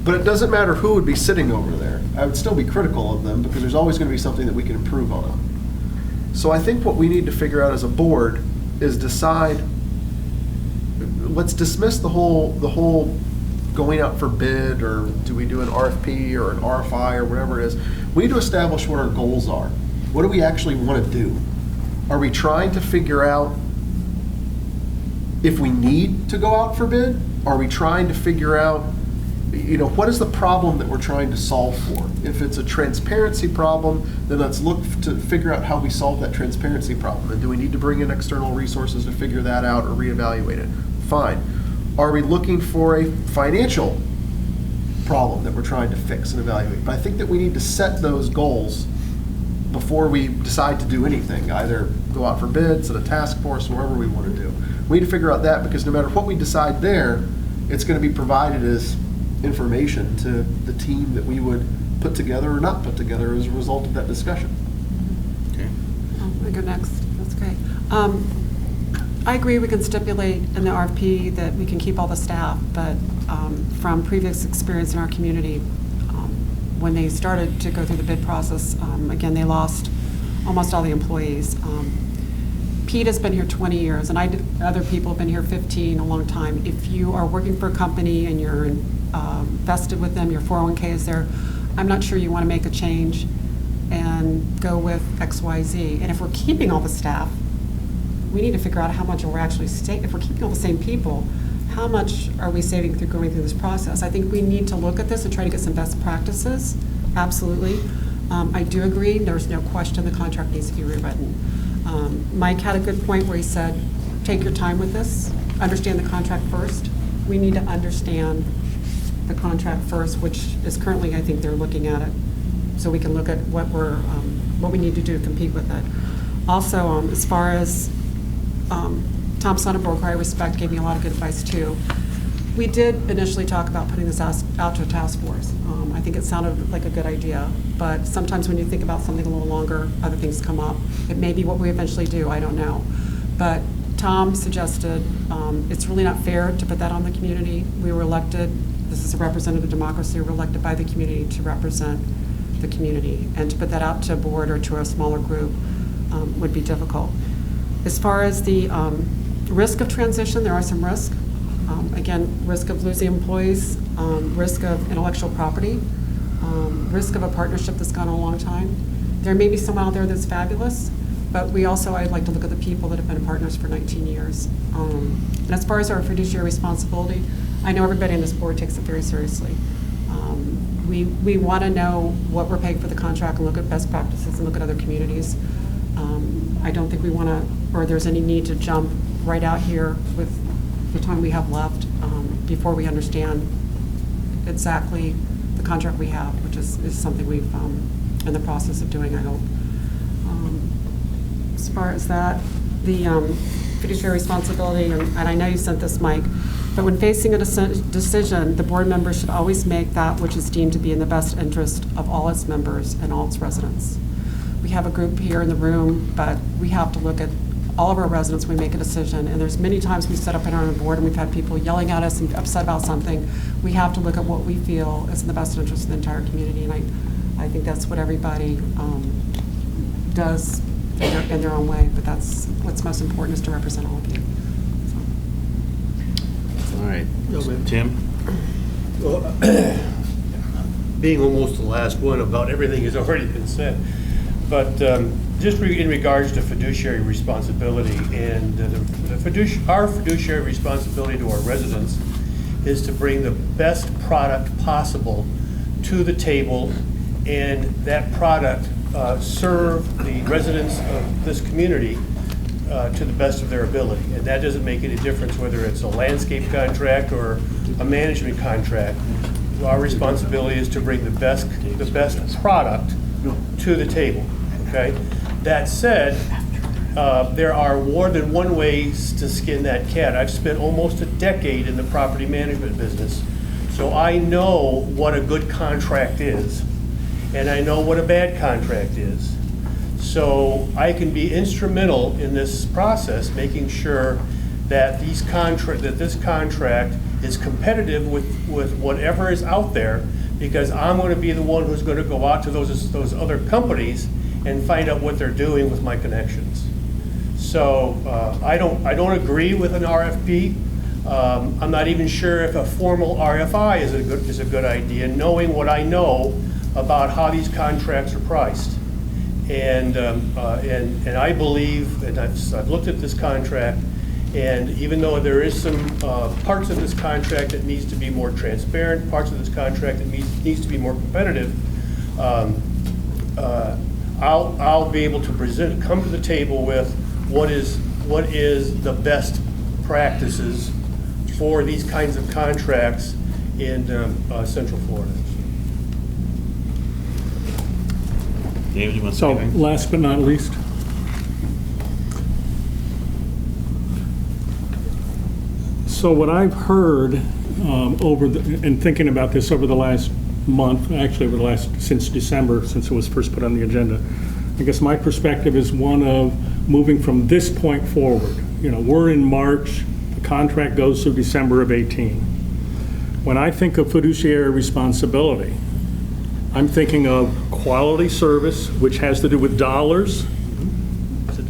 But it doesn't matter who would be sitting over there. I would still be critical of them because there's always going to be something that we can improve on. So I think what we need to figure out as a board is decide, let's dismiss the whole going out for bid, or do we do an RFP or an RFI or whatever it is. We need to establish what our goals are. What do we actually want to do? Are we trying to figure out if we need to go out for bid? Are we trying to figure out, what is the problem that we're trying to solve for? If it's a transparency problem, then let's look to figure out how we solve that transparency problem. And do we need to bring in external resources to figure that out or reevaluate it? Fine. Are we looking for a financial problem that we're trying to fix and evaluate? But I think that we need to set those goals before we decide to do anything, either go out for bids, at a task force, wherever we want to do. We need to figure out that, because no matter what we decide there, it's going to be provided as information to the team that we would put together or not put together as a result of that discussion. Okay. I'll go next. That's great. I agree we can stipulate in the RFP that we can keep all the staff, but from previous experience in our community, when they started to go through the bid process, again, they lost almost all the employees. Pete has been here 20 years, and other people have been here 15, a long time. If you are working for a company and you're vested with them, your 401k is there, I'm not sure you want to make a change and go with XYZ. And if we're keeping all the staff, we need to figure out how much we're actually if we're keeping all the same people, how much are we saving through going through this process? I think we need to look at this and try to get some best practices, absolutely. I do agree, there's no question the contract needs to be rewritten. Mike had a good point where he said, take your time with this, understand the contract first. We need to understand the contract first, which is currently, I think they're looking at it, so we can look at what we need to do to compete with it. Also, as far as Tom Sonnenberg, who I respect, gave me a lot of good advice too. We did initially talk about putting this out to a task force. I think it sounded like a good idea, but sometimes when you think about something a little longer, other things come up. It may be what we eventually do, I don't know. But Tom suggested it's really not fair to put that on the community. We were elected, this is a representative democracy, we were elected by the community to represent the community, and to put that out to a board or to a smaller group would be difficult. As far as the risk of transition, there are some risks. Again, risk of losing employees, risk of intellectual property, risk of a partnership that's gone a long time. There may be someone out there that's fabulous, but I'd like to look at the people that have been partners for 19 years. And as far as our fiduciary responsibility, I know everybody on this board takes it very seriously. We want to know what we're paying for the contract and look at best practices and look at other communities. I don't think we want to, or there's any need to jump right out here with the time we have left before we understand exactly the contract we have, which is something we've in the process of doing, I hope. As far as that, the fiduciary responsibility, and I know you sent this, Mike, but when facing a decision, the board member should always make that which is deemed to be in the best interest of all its members and all its residents. We have a group here in the room, but we have to look at all of our residents when we make a decision. And there's many times we set up in our board and we've had people yelling at us and upset about something. We have to look at what we feel is in the best interest of the entire community. And I think that's what everybody does in their own way. But that's what's most important, is to represent all of you. All right. Tim? Well, being almost the last one, about everything has already been said. But just in regards to fiduciary responsibility, and our fiduciary responsibility to our residents is to bring the best product possible to the table, and that product serve the residents of this community to the best of their ability. And that doesn't make any difference whether it's a landscape contract or a management contract. Our responsibility is to bring the best product to the table. Okay. That said, there are more than one ways to skin that cat. I've spent almost a decade in the property management business, so I know what a good contract is, and I know what a bad contract is. So I can be instrumental in this process, making sure that this contract is competitive with whatever is out there, because I'm going to be the one who's going to go out to those other companies and find out what they're doing with my connections. So I don't agree with an RFP. I'm not even sure if a formal RFI is a good idea, knowing what I know about how these contracts are priced. And I believe, and I've looked at this contract, and even though there is some parts of this contract that needs to be more transparent, parts of this contract that needs to be more competitive, I'll be able to come to the table with what is the best practices for these kinds of contracts in Central Florida. David, you want to So, say anything? last but not least. So what I've heard in thinking about this over the last month, actually since December, since it was first put on the agenda, I guess my perspective is one of moving from this point forward. You know, we're in March, the contract goes through December of 18. When I think of fiduciary responsibility, I'm thinking of quality service, which has to do with dollars,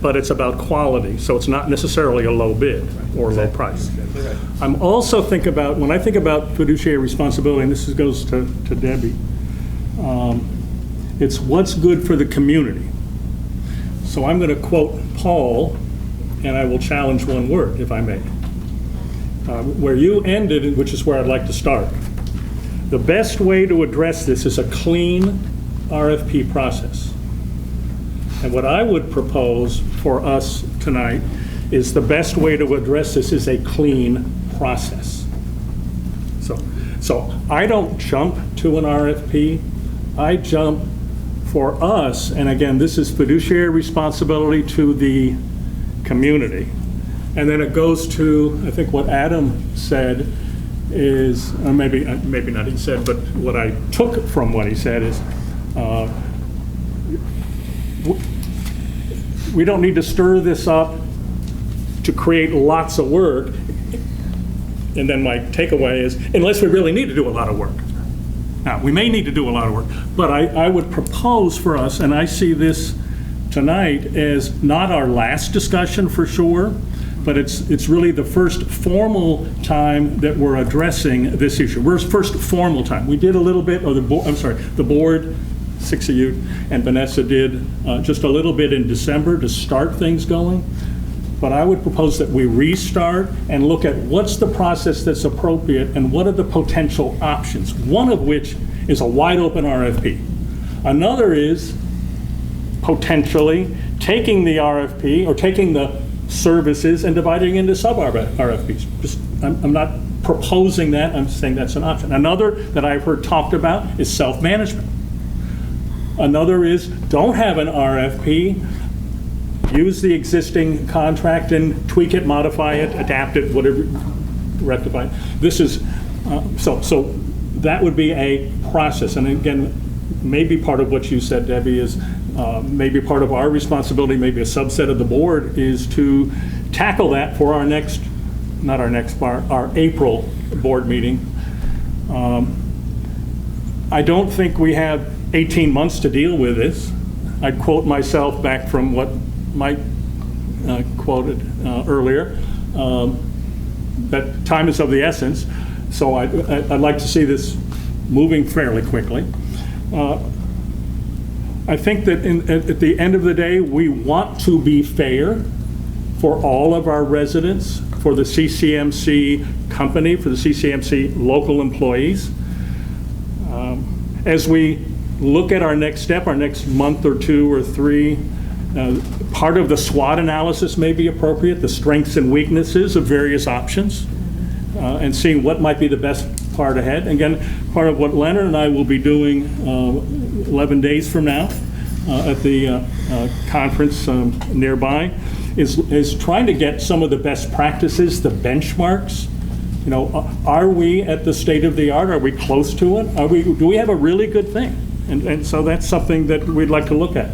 but it's about quality, so it's not necessarily a low bid or low price. I'm also when I think about fiduciary responsibility, and this goes to Debbie, it's what's good for the community. So I'm going to quote Paul, and I will challenge one word, if I may. Where you ended, which is where I'd like to start. The best way to address this is a clean RFP process. And what I would propose for us tonight is the best way to address this is a clean process. So I don't jump to an RFP. I jump for us, and again, this is fiduciary responsibility to the community. And then it goes to, I think what Adam said is, or maybe not he said, but what I took from what he said is, we don't need to stir this up to create lots of work. And then my takeaway is, unless we really need to do a lot of work. Now, we may need to do a lot of work, but I would propose for us, and I see this tonight as not our last discussion for sure, but it's really the first formal time that we're addressing this issue. First formal time. We did a little bit, or the board, 6 of you, and Vanessa did just a little bit in December to start things going. But I would propose that we restart and look at what's the process that's appropriate and what are the potential options, one of which is a wide open RFP. Another is potentially taking the RFP or taking the services and dividing into sub-RFPs. I'm not proposing that, I'm saying that's an option. Another that I've heard talked about is self-management. Another is don't have an RFP, use the existing contract and tweak it, modify it, adapt it, whatever, rectify it. This is, so that would be a process. And again, maybe part of what you said, Debbie, is maybe part of our responsibility, maybe a subset of the board, is to tackle that for our next, not our next, our April board meeting. I don't think we have 18 months to deal with this. I'd quote myself back from what Mike quoted earlier, that time is of the essence. So I'd like to see this moving fairly quickly. I think that at the end of the day, we want to be fair for all of our residents, for the CCMC company, for the CCMC local employees. As we look at our next step, our next month or 2 or 3, part of the SWOT analysis may be appropriate, the strengths and weaknesses of various options, and seeing what might be the best part ahead. Again, part of what Leonard and I will be doing 11 days from now at the conference nearby is trying to get some of the best practices, the benchmarks. You know, are we at the state of the art? Are we close to it? Do we have a really good thing? And so that's something that we'd like to look at.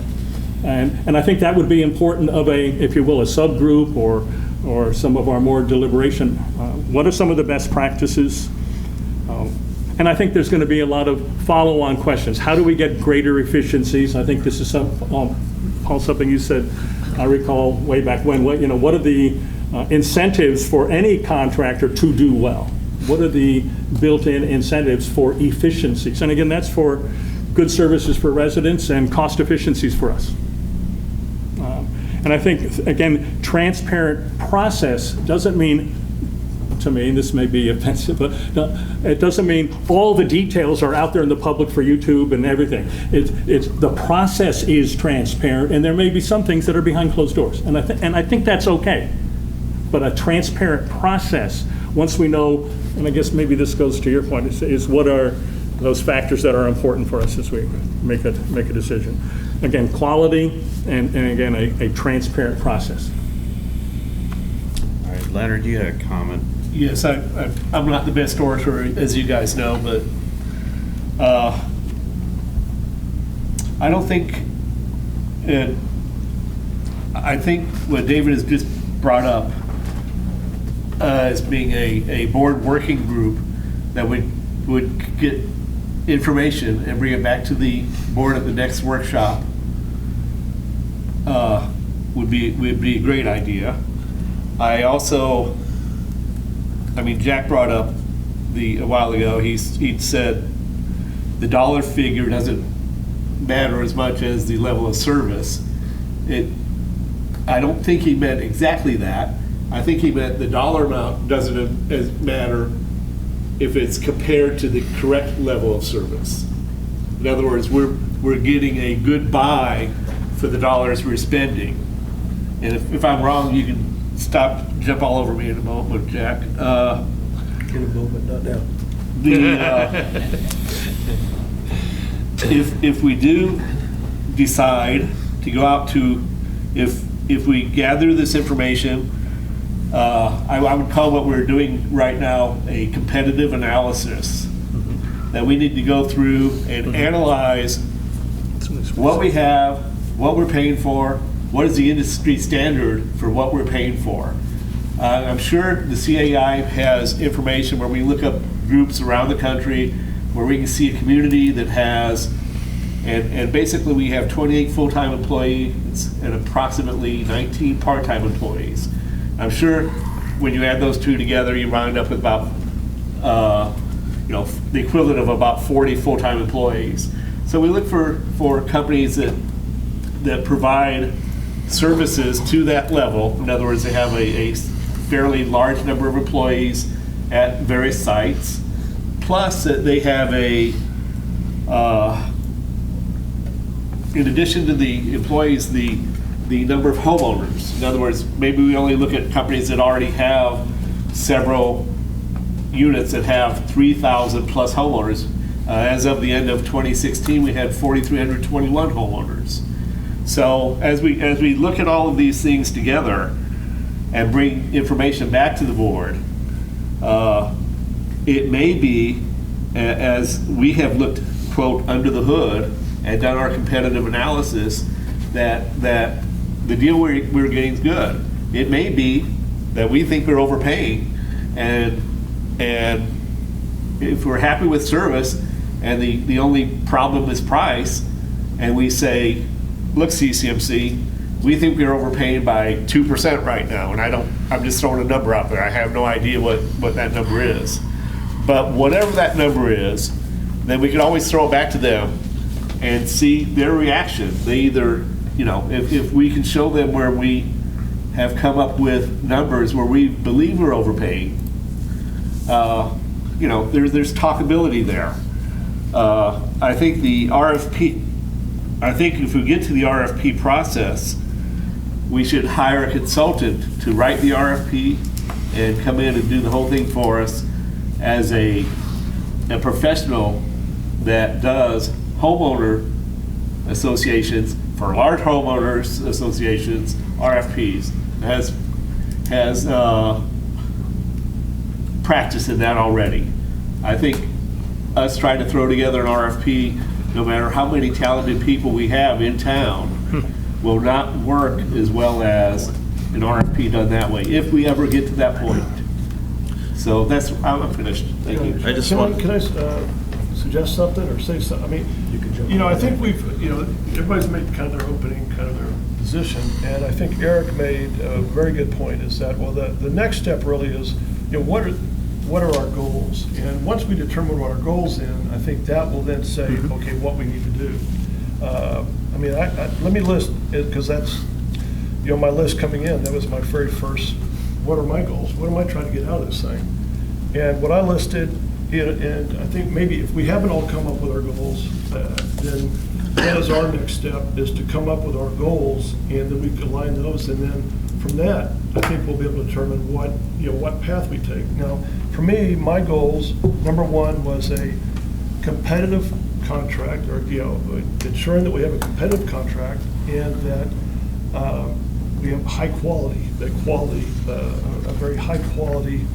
And I think that would be important of a, if you will, a subgroup or some of our more deliberation. What are some of the best practices? And I think there's going to be a lot of follow-on questions. How do we get greater efficiencies? I think this is Paul, something you said, I recall way back when. What are the incentives for any contractor to do well? What are the built-in incentives for efficiencies? And again, that's for good services for residents and cost efficiencies for us. And I think, again, transparent process doesn't mean, to me, this may be offensive, but it doesn't mean all the details are out there in the public for YouTube and everything. It's the process is transparent, and there may be some things that are behind closed doors, and I think that's okay. But a transparent process, once we know, and I guess maybe this goes to your point, is what are those factors that are important for us as we make a decision. Again, quality, and again, a transparent process. All right, Leonard, you had a comment. Yes, I'm not the best orator, as you guys know, but I don't think, I think what David has just brought up as being a board working group that would get information and bring it back to the board at the next workshop would would be a great idea. I also, I mean, Jack brought up a while ago, he'd said the dollar figure doesn't matter as much as the level of service. I don't think he meant exactly that. I think he meant the dollar amount doesn't matter if it's compared to the correct level of service. In other words, we're getting a good buy for the dollars we're spending. And if I'm wrong, you can jump all over me in a moment, Jack. In a moment, not now. If we do decide to go out to, if we gather this information, I would call what we're doing right now a competitive analysis. That we need to go through and analyze what we have, what we're paying for, what is the industry standard for what we're paying for. I'm sure the CAI has information where we look up groups around the country where we can see a community that has, and basically we have 28 full-time employees and approximately 19 part-time employees. I'm sure when you add those two together, you round up with about, the equivalent of about 40 full-time employees. So we look for companies that provide services to that level. In other words, they have a fairly large number of employees at various sites, plus that they have in addition to the employees, the number of homeowners. In other words, maybe we only look at companies that already have several units that have 3,000 plus homeowners. As of the end of 2016, we had 4,321 homeowners. So as we look at all of these things together and bring information back to the board, it may be, as we have looked, quote, under the hood and done our competitive analysis, that the deal we're getting is good. It may be that we think we're overpaying, and if we're happy with service and the only problem is price, and we say, look, CCMC, we think we're overpaying by 2% right now, and I'm just throwing a number out there. I have no idea what that number is. But whatever that number is, then we can always throw it back to them and see their reaction. They either, if we can show them where we have come up with numbers where we believe we're overpaying, there's talkability there. I think the RFP, if we get to the RFP process, we should hire a consultant to write the RFP and come in and do the whole thing for us as a professional that does homeowner associations for large homeowners associations, RFPs, has practice in that already. I think us trying to throw together an RFP, no matter how many talented people we have in town, will not work as well as an RFP done that way, if we ever get to that point. So I'm finished. Thank you. Can I suggest something or say something? I mean, I think everybody's made kind of their opening, kind of their position, and I think Eric made a very good point, is that, well, the next step really is, what are our goals? And once we determine what our goals in, I think that will then say, okay, what we need to do. Let me list it, because that's, my list coming in, that was my very first, what are my goals? What am I trying to get out of this thing? And what I listed, and I think maybe if we haven't all come up with our goals, then that is our next step, is to come up with our goals, and then we can align those, and then from that, I think we'll be able to determine what path we take. Now, for me, my goals, number one was a competitive contract, or ensuring that we have a competitive contract and that we have high quality, a very high quality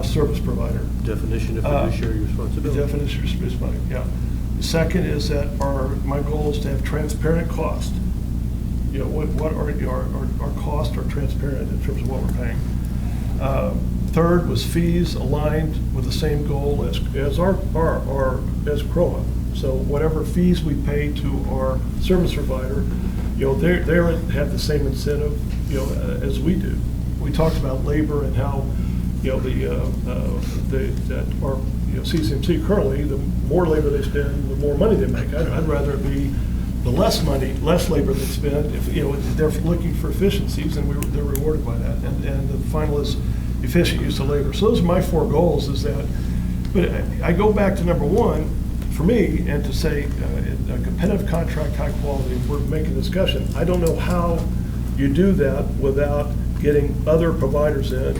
service provider. Definition of fiduciary responsibility. Definition of responsibility, yeah. The second is that my goal is to have transparent cost. What are our costs are transparent in terms of what we're paying. Third was fees aligned with the same goal as CROA. So whatever fees we pay to our service provider, they have the same incentive, as we do. We talked about labor and how, that our, CCMC currently, the more labor they spend, the more money they make. I'd rather it be the less labor they spend. If, they're looking for efficiencies, and they're rewarded by that. And the final is efficient use of labor. So those are my 4 goals, is that, but I go back to number 1, for me, and to say a competitive contract, high quality, we're making a discussion. I don't know how you do that without getting other providers in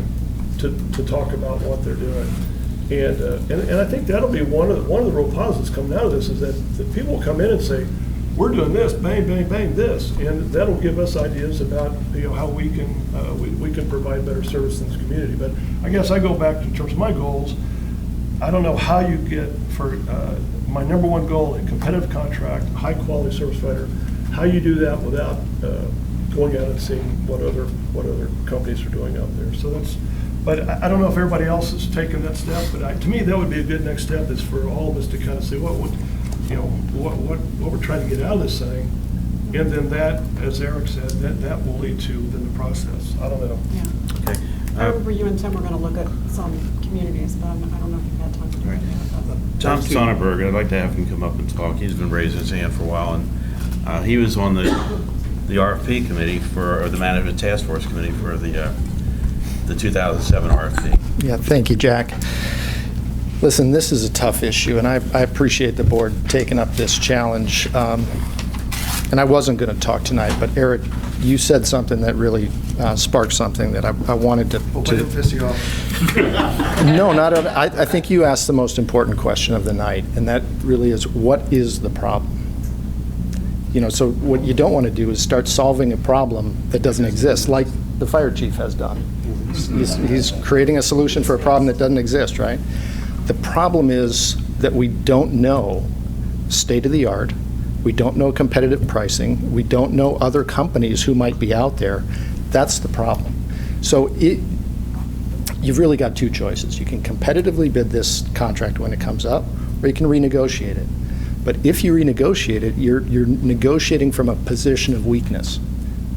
to talk about what they're doing. And I think that'll be one of the real positives coming out of this, is that people come in and say, we're doing this, bang, bang, bang, this, and that'll give us ideas about how we can provide better service in this community. But I guess I go back to, in terms of my goals, I don't know how you get for my number 1 goal, a competitive contract, high quality service provider, how you do that without going out and seeing what other companies are doing out there. So that's, but I don't know if everybody else has taken that step, but to me, that would be a good next step, is for all of us to kind of say what we're trying to get out of this thing. And then that, as Eric said, that will lead to then the process. I don't know. Yeah. Okay. I remember you and Tim were going to look at some communities, but I don't know if you've had time to do anything about that. Tom Sonnenberg, I'd like to have him come up and talk. He's been raising his hand for a while, and he was on the RFP committee or the Management Task Force committee for the 2007 RFP. Yeah, thank you, Jack. Listen, this is a tough issue, and I appreciate the board taking up this challenge. And I wasn't going to talk tonight, but Eric, you said something that really sparked something that I wanted to. Hope I didn't piss you off. No, not at all. I think you asked the most important question of the night, and that really is, what is the problem? So what you don't want to do is start solving a problem that doesn't exist, like the fire chief has done. He's creating a solution for a problem that doesn't exist, right? The problem is that we don't know state of the art. We don't know competitive pricing. We don't know other companies who might be out there. That's the problem. So you've really got 2 choices. You can competitively bid this contract when it comes up, or you can renegotiate it. But if you renegotiate it, you're negotiating from a position of weakness,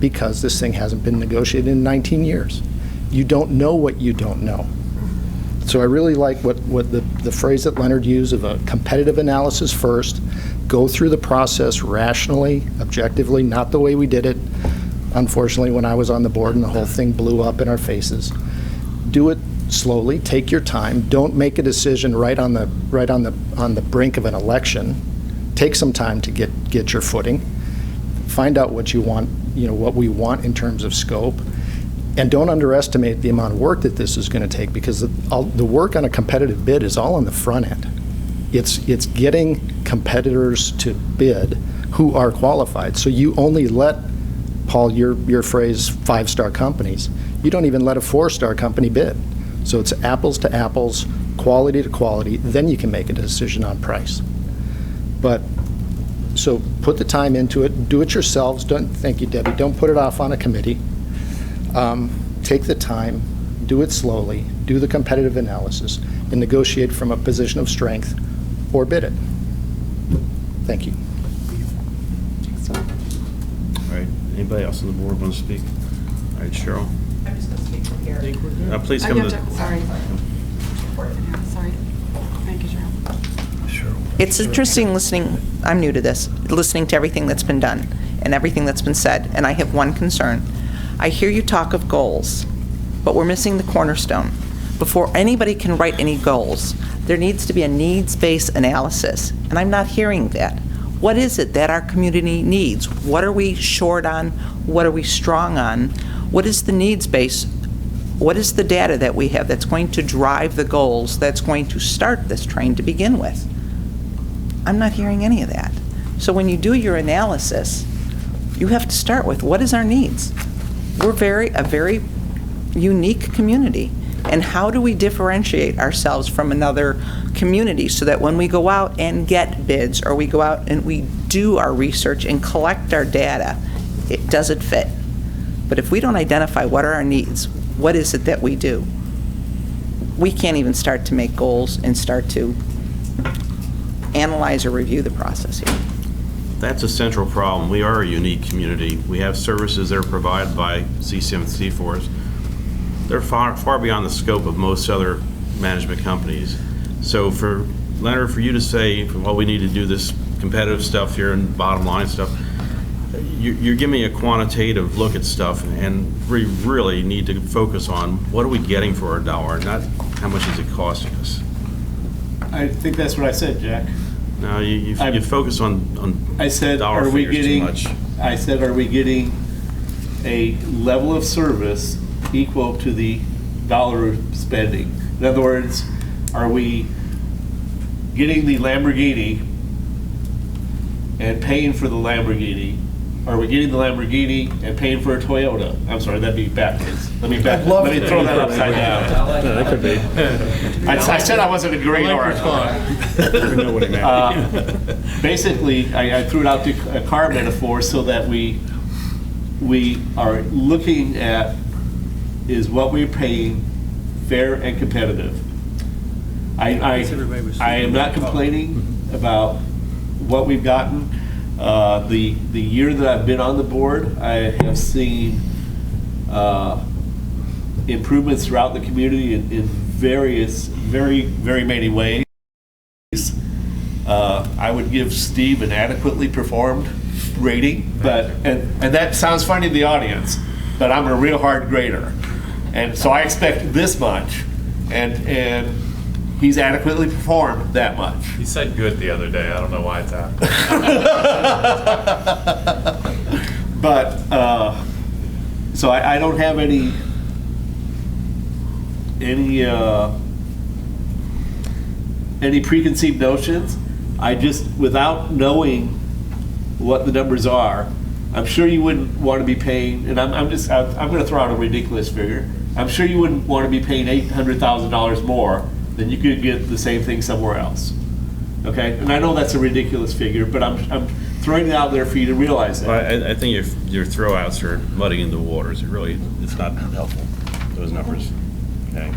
because this thing hasn't been negotiated in 19 years. You don't know what you don't know. So I really like what the phrase that Leonard used of a competitive analysis first, go through the process rationally, objectively, not the way we did it, unfortunately, when I was on the board and the whole thing blew up in our faces. Do it slowly, take your time, don't make a decision right on the brink of an election. Take some time to get your footing, find out what you want, what we want in terms of scope. And don't underestimate the amount of work that this is going to take, because the work on a competitive bid is all on the front end. It's getting competitors to bid who are qualified. So you only let, Paul, your phrase, 5-star companies. You don't even let a 4-star company bid. So it's apples to apples, quality to quality. Then you can make a decision on price. But so put the time into it. Do it yourselves. Thank you, Debbie. Don't put it off on a committee. Take the time, do it slowly, do the competitive analysis, and negotiate from a position of strength, or bid it. Thank you. All right, anybody else on the board want to speak? All right, Cheryl. I'm just going to speak from here. Please come to. Sorry. Sorry. Thank you, Cheryl. It's interesting listening, I'm new to this, listening to everything that's been done and everything that's been said, and I have one concern. I hear you talk of goals, but we're missing the cornerstone. Before anybody can write any goals, there needs to be a needs-based analysis, and I'm not hearing that. What is it that our community needs? What are we short on? What are we strong on? What is the needs base? What is the data that we have that's going to drive the goals, that's going to start this train to begin with? I'm not hearing any of that. So when you do your analysis, you have to start with, what is our needs? We're a very unique community. And how do we differentiate ourselves from another community so that when we go out and get bids, or we go out and we do our research and collect our data, does it fit? But if we don't identify what are our needs, what is it that we do, we can't even start to make goals and start to analyze or review the process here. That's a central problem. We are a unique community. We have services that are provided by CCMC for us. They're far beyond the scope of most other management companies. So for Leonard, for you to say, well, we need to do this competitive stuff here and bottom line stuff, you're giving me a quantitative look at stuff, and we really need to focus on what are we getting for our dollar, not how much is it costing us. I think that's what I said, Jack. No, you focus on I said, dollar are we figures getting? too much. I said, are we getting a level of service equal to the dollar spending? In other words, are we getting the Lamborghini and paying for the Lamborghini? Are we getting the Lamborghini and paying for a Toyota? I'm sorry, that'd be backwards. Let me throw that upside down. That could be. I said I wasn't a great orator. Basically, I threw it out to a car metaphor so that we are looking at, is what we're paying fair and competitive? I am not complaining about what we've gotten. The year that I've been on the board, I have seen improvements throughout the community in various, very many ways. I would give Steve an adequately performed rating, but and that sounds funny to the audience, but I'm a real hard grader, and so I expect this much, and he's adequately performed that much. He said good the other day. I don't know why it's happening. But, so I don't have any preconceived notions. I just, without knowing what the numbers are, I'm sure you wouldn't want to be paying, and I'm going to throw out a ridiculous figure. I'm sure you wouldn't want to be paying $800,000 more than you could get the same thing somewhere else. Okay, and I know that's a ridiculous figure, but I'm throwing it out there for you to realize that. Well, I think your throwouts are muddying the waters. It's not helpful, those numbers. Okay.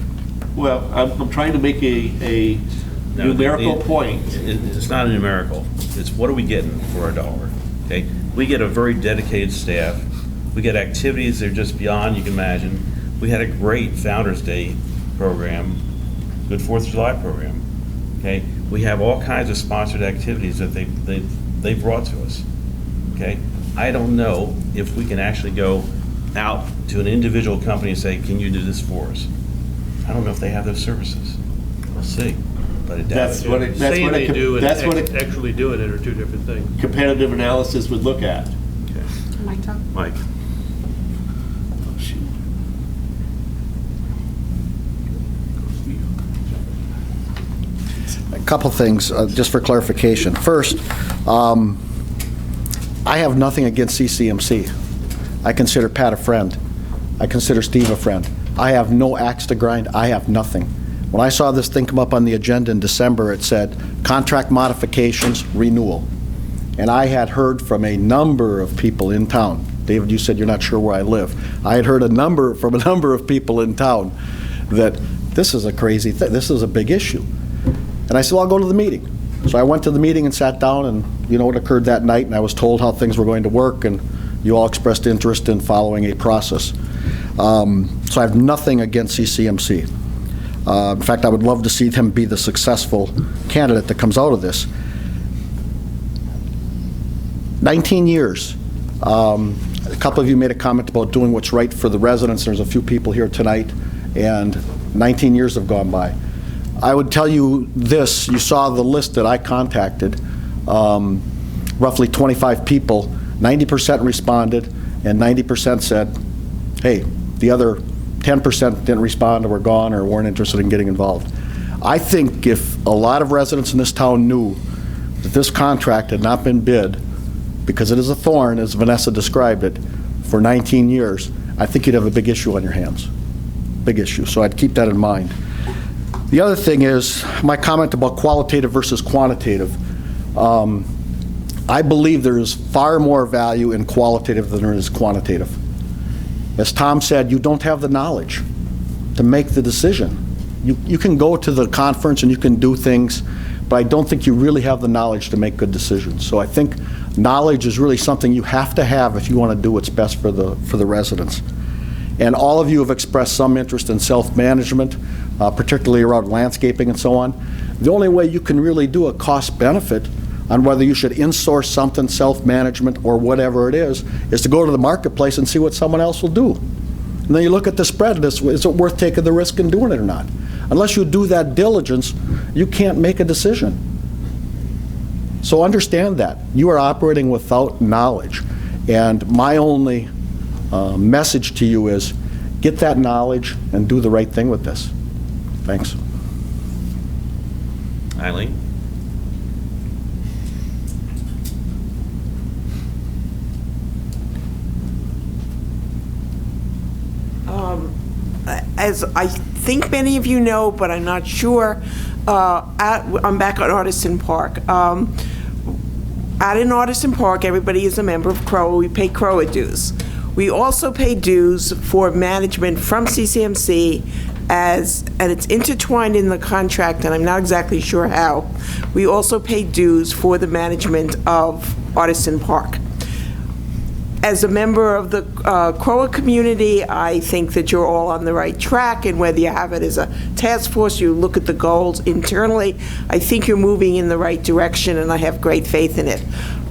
Well, I'm trying to make a numerical point. It's not a numerical. It's what are we getting for our dollar? Okay. We get a very dedicated staff. We get activities that are just beyond you can imagine. We had a great Founders Day program, good 4th of July program. Okay. We have all kinds of sponsored activities that they brought to us. Okay. I don't know if we can actually go out to an individual company and say, can you do this for us? I don't know if they have those services. We'll see. But actually doing it are two different things. Competitive analysis would look at. Okay. Mike, talk. Mike. A couple things, just for clarification. First, I have nothing against CCMC. I consider Pat a friend. I consider Steve a friend. I have no axe to grind. I have nothing. When I saw this thing come up on the agenda in December, it said contract modifications, renewal. And I had heard from a number of people in town. David, you said you're not sure where I live. I had heard from a number of people in town that this is a crazy thing. This is a big issue. And I said, well, I'll go to the meeting. So I went to the meeting and sat down, and you know what occurred that night, and I was told how things were going to work, and you all expressed interest in following a process. So I have nothing against CCMC. In fact, I would love to see them be the successful candidate that comes out of this. 19 years. A couple of you made a comment about doing what's right for the residents. There's a few people here tonight, and 19 years have gone by. I would tell you this, you saw the list that I contacted, roughly 25 people, 90% responded, and 90% said, hey, the other 10% didn't respond or were gone or weren't interested in getting involved. I think if a lot of residents in this town knew that this contract had not been bid, because it is a thorn, as Vanessa described it, for 19 years, I think you'd have a big issue on your hands. Big issue. So I'd keep that in mind. The other thing is my comment about qualitative versus quantitative. I believe there is far more value in qualitative than there is quantitative. As Tom said, you don't have the knowledge to make the decision. You can go to the conference and you can do things, but I don't think you really have the knowledge to make good decisions. So I think knowledge is really something you have to have if you want to do what's best for the residents. And all of you have expressed some interest in self-management, particularly around landscaping and so on. The only way you can really do a cost-benefit on whether you should insource something, self-management, or whatever it is to go to the marketplace and see what someone else will do. And then you look at the spread and is it worth taking the risk and doing it or not? Unless you do that diligence, you can't make a decision. So understand that. You are operating without knowledge. And my only message to you is get that knowledge and do the right thing with this. Thanks. Eileen? As I think many of you know, but I'm not sure, I'm back on Artisan Park. Out in Artisan Park, everybody is a member of CROA. We pay CROA dues. We also pay dues for management from CCMC and it's intertwined in the contract, and I'm not exactly sure how. We also pay dues for the management of Artisan Park. As a member of the CROA community, I think that you're all on the right track, and whether you have it as a task force, you look at the goals internally, I think you're moving in the right direction, and I have great faith in it.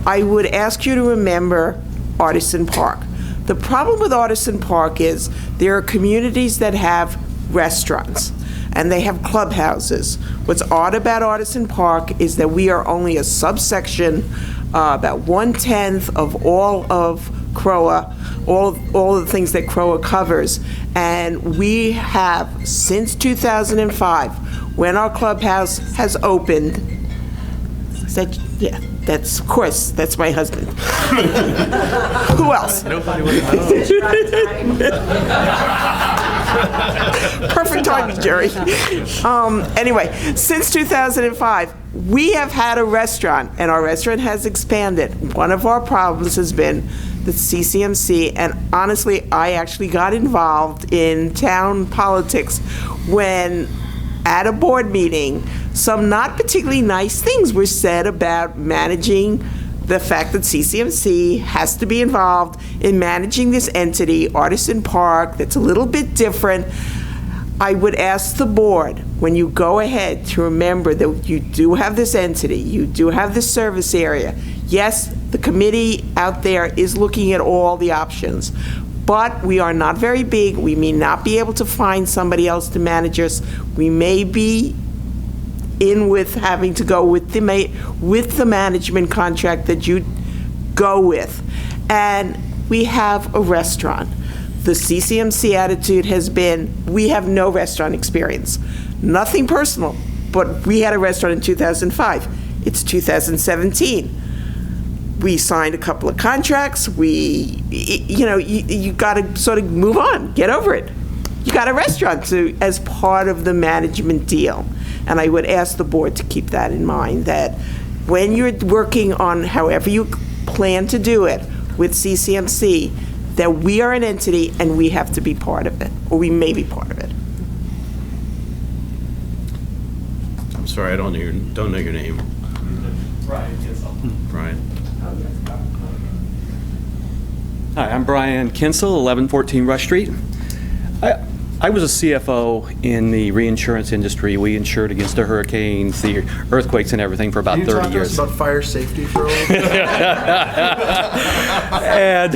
I would ask you to remember Artisan Park. The problem with Artisan Park is there are communities that have restaurants, and they have clubhouses. What's odd about Artisan Park is that we are only a subsection, about 1/10 of all of CROA, all of the things that CROA covers. And we have, since 2005, when our clubhouse has opened, yeah, that's, of course, that's my husband. Who else? Nobody would Perfect timing, Jerry. Anyway, since 2005, we have had a restaurant, and our restaurant has expanded. One of our problems has been the CCMC, and honestly, I actually got involved in town politics when, at a board meeting, some not particularly nice things were said about managing the fact that CCMC has to be involved in managing this entity, Artisan Park, that's a little bit different. I would ask the board, when you go ahead, to remember that you do have this entity, you do have this service area. Yes, the committee out there is looking at all the options, but we are not very big. We may not be able to find somebody else to manage us. We may be in with having to go with the management contract that you go with. And we have a restaurant. The CCMC attitude has been, we have no restaurant experience. Nothing personal, but we had a restaurant in 2005. It's 2017. We signed a couple of contracts. You got to sort of move on, get over it. You got a restaurant as part of the management deal. And I would ask the board to keep that in mind, that when you're working on however you plan to do it with CCMC, that we are an entity and we have to be part of it, or we may be part of it. I'm sorry, I don't know your name. Brian Kinsel. Brian. Hi, I'm Brian Kinsel, 1114 Rush Street. I was a CFO in the reinsurance industry. We insured against the hurricanes, the earthquakes, and everything for about 30 years. Can you talk to us about fire safety for a little bit? And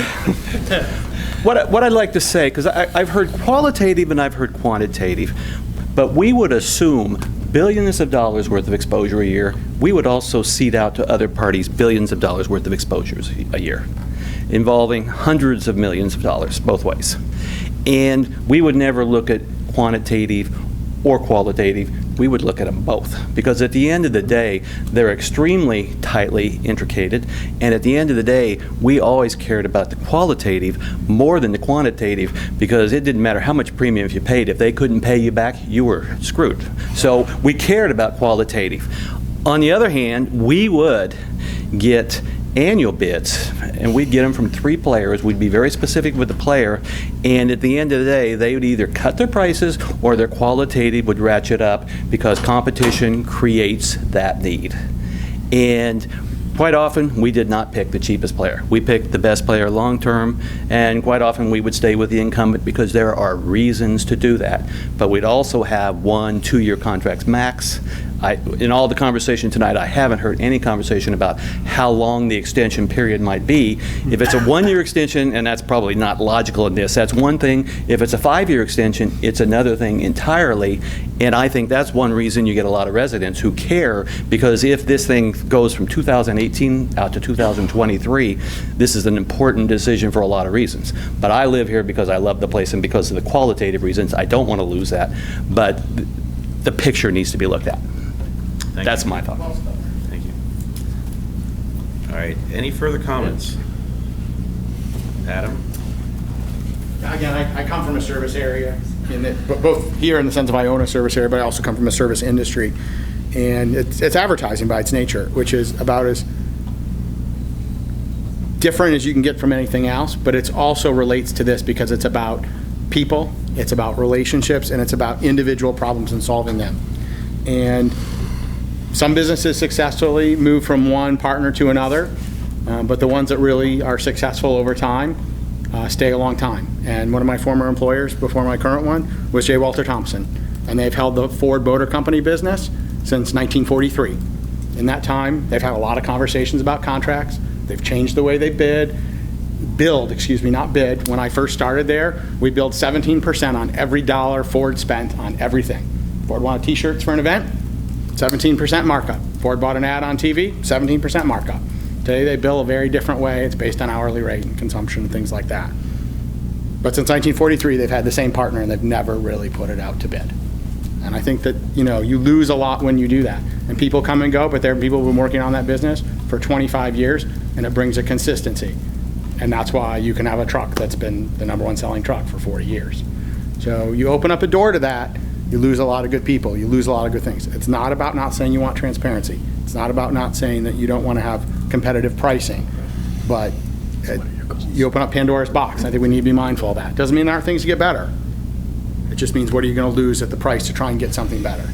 what I'd like to say, because I've heard qualitative and I've heard quantitative, but we would assume billions of dollars worth of exposure a year. We would also cede out to other parties billions of dollars worth of exposures a year, involving hundreds of millions of dollars both ways. And we would never look at quantitative or qualitative. We would look at them both, because at the end of the day, they're extremely tightly intricated, and at the end of the day, we always cared about the qualitative more than the quantitative, because it didn't matter how much premium you paid. If they couldn't pay you back, you were screwed. So we cared about qualitative. On the other hand, we would get annual bids, and we'd get them from 3 players. We'd be very specific with the player, and at the end of the day, they would either cut their prices or their qualitative would ratchet up because competition creates that need. And quite often, we did not pick the cheapest player. We picked the best player long-term, and quite often we would stay with the incumbent because there are reasons to do that. But we'd also have 1-2-year contracts max. In all the conversation tonight, I haven't heard any conversation about how long the extension period might be. If it's a 1-year extension, and that's probably not logical in this, that's one thing. If it's a 5-year extension, it's another thing entirely. And I think that's one reason you get a lot of residents who care, because if this thing goes from 2018 out to 2023, this is an important decision for a lot of reasons. But I live here because I love the place and because of the qualitative reasons. I don't want to lose that. But the picture needs to be looked at. That's my thought. Thank you. All right, any further comments? Adam? Again, I come from a service area, both here in the sense of I own a service area, but I also come from a service industry. And it's advertising by its nature, which is about as different as you can get from anything else, but it also relates to this because it's about people, it's about relationships, and it's about individual problems and solving them. And some businesses successfully move from one partner to another, but the ones that really are successful over time stay a long time. And one of my former employers before my current one was J. Walter Thompson, and they've held the Ford Motor Company business since 1943. In that time, they've had a lot of conversations about contracts. They've changed the way they build, not bid. When I first started there, we billed 17% on every dollar Ford spent on everything. Ford wanted t-shirts for an event, 17% markup. Ford bought an ad on TV, 17% markup. Today they bill a very different way. It's based on hourly rate and consumption and things like that. But since 1943, they've had the same partner and they've never really put it out to bid. And I think that, you lose a lot when you do that. And people come and go, but there are people who've been working on that business for 25 years, and it brings a consistency. And that's why you can have a truck that's been the #1 selling truck for 40 years. So you open up a door to that, you lose a lot of good people, you lose a lot of good things. It's not about not saying you want transparency. It's not about not saying that you don't want to have competitive pricing. But you open up Pandora's box. I think we need to be mindful of that. Doesn't mean there aren't things to get better. It just means what are you going to lose at the price to try and get something better?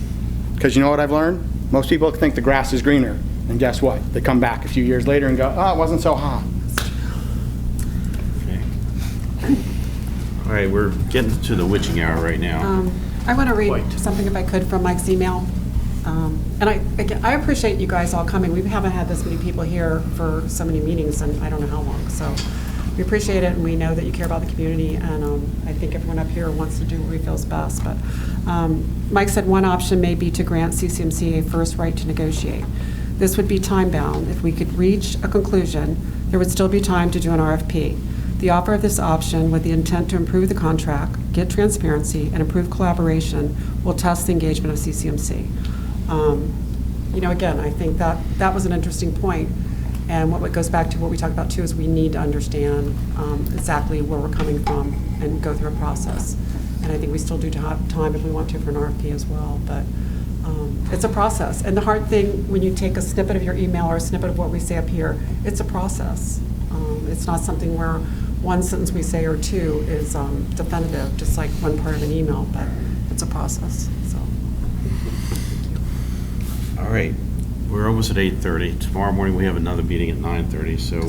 Because you know what I've learned? Most people think the grass is greener. And guess what? They come back a few years later and go, oh, it wasn't so hot. Okay. All right, we're getting to the witching hour right now. I want to read something, if I could, from Mike's email. And I appreciate you guys all coming. We haven't had this many people here for so many meetings, and I don't know how long. So we appreciate it, and we know that you care about the community, and I think everyone up here wants to do what we feel is best. But Mike said one option may be to grant CCMC a first right to negotiate. This would be time-bound. If we could reach a conclusion, there would still be time to do an RFP. The offer of this option with the intent to improve the contract, get transparency, and improve collaboration will test the engagement of CCMC. Again, I think that was an interesting point. And what goes back to what we talked about too is we need to understand exactly where we're coming from and go through a process. And I think we still do have time if we want to for an RFP as well. But it's a process. And the hard thing when you take a snippet of your email or a snippet of what we say up here, it's a process. It's not something where one sentence we say or two is definitive, just like one part of an email, but it's a process. So. All right, we're almost at 8:30. Tomorrow morning we have another meeting at 9:30. So